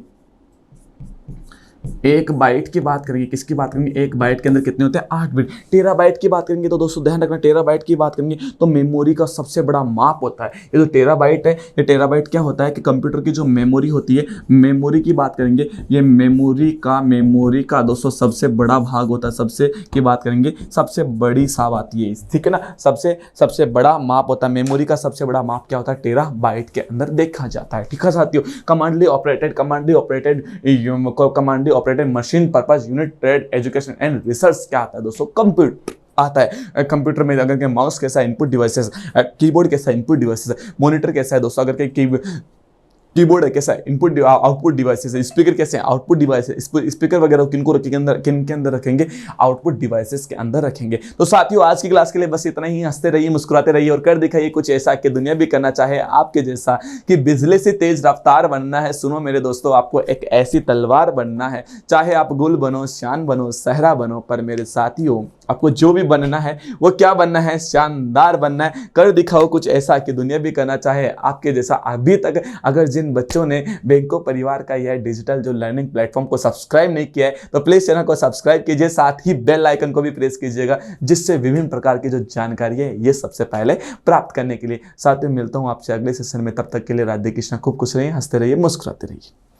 एक बाइट की बात करेंगे, किसकी बात करेंगे, एक बाइट के अंदर कितने होते हैं, 8 बिट। टेराबाइट की बात करेंगे तो दोस्तों ध्यान रखना टेराबाइट की बात करेंगे तो मेमोरी का सबसे बड़ा माप होता है। ये जो टेराबाइट है, ये टेराबाइट क्या होता है कि कंप्यूटर की जो मेमोरी होती है, मेमोरी की बात करेंगे, ये मेमोरी का दोस्तों सबसे बड़ा भाग होता है। सबसे की बात करेंगे, सबसे बड़ी साब आती है, ठीक है ना, सबसे बड़ा माप होता है मेमोरी का। सबसे बड़ा माप क्या होता है, टेराबाइट के अंदर देखा जाता है। ठीक है साथियों, commandly operated machine purpose unit trade education and research क्या आता है दोस्तों, कंप्यूटर आता है। कंप्यूटर में अगर माउस कैसा इनपुट डिवाइसेस, कीबोर्ड कैसा इनपुट डिवाइसेस, मॉनिटर कैसा है दोस्तों, अगर कीबोर्ड है कैसा है, इनपुट आउटपुट डिवाइसेस है, स्पीकर कैसे हैं, आउटपुट डिवाइसेस, स्पीकर वगैरह किनको रखेंगे, किन के अंदर रखेंगे, आउटपुट डिवाइसेस के अंदर रखेंगे। तो साथियों आज की क्लास के लिए बस इतना ही। हंसते रहिए, मुस्कुराते रहिए और कर दिखाइए कुछ ऐसा कि दुनिया भी करना चाहे आपके जैसा, कि बिजली से तेज रफ्तार बनना है। सुनो मेरे दोस्तों, आपको एक ऐसी तलवार बनना है, चाहे आप गुल बनो, शान बनो, सहरा बनो, पर मेरे साथियों आपको जो भी बनना है वो क्या बनना है, शानदार बनना है। कर दिखाओ कुछ ऐसा कि दुनिया भी करना चाहे आपके जैसा। अभी तक अगर जिन बच्चों ने बैंको परिवार का यह डिजिटल जो लर्निंग प्लेटफॉर्म को सब्सक्राइब नहीं किया है तो प्लीज चैनल को सब्सक्राइब कीजिए, साथ ही बेल आइकन को भी प्रेस कीजिएगा, जिससे विभिन्न प्रकार की जो जानकारी है ये सबसे पहले प्राप्त करने के लिए। साथ ही मिलता हूं आपसे अगले सेशन में, तब तक के लिए राधे कृष्णा, खूब खुश रहिए, हंसते रहिए, मुस्कुराते रहिए।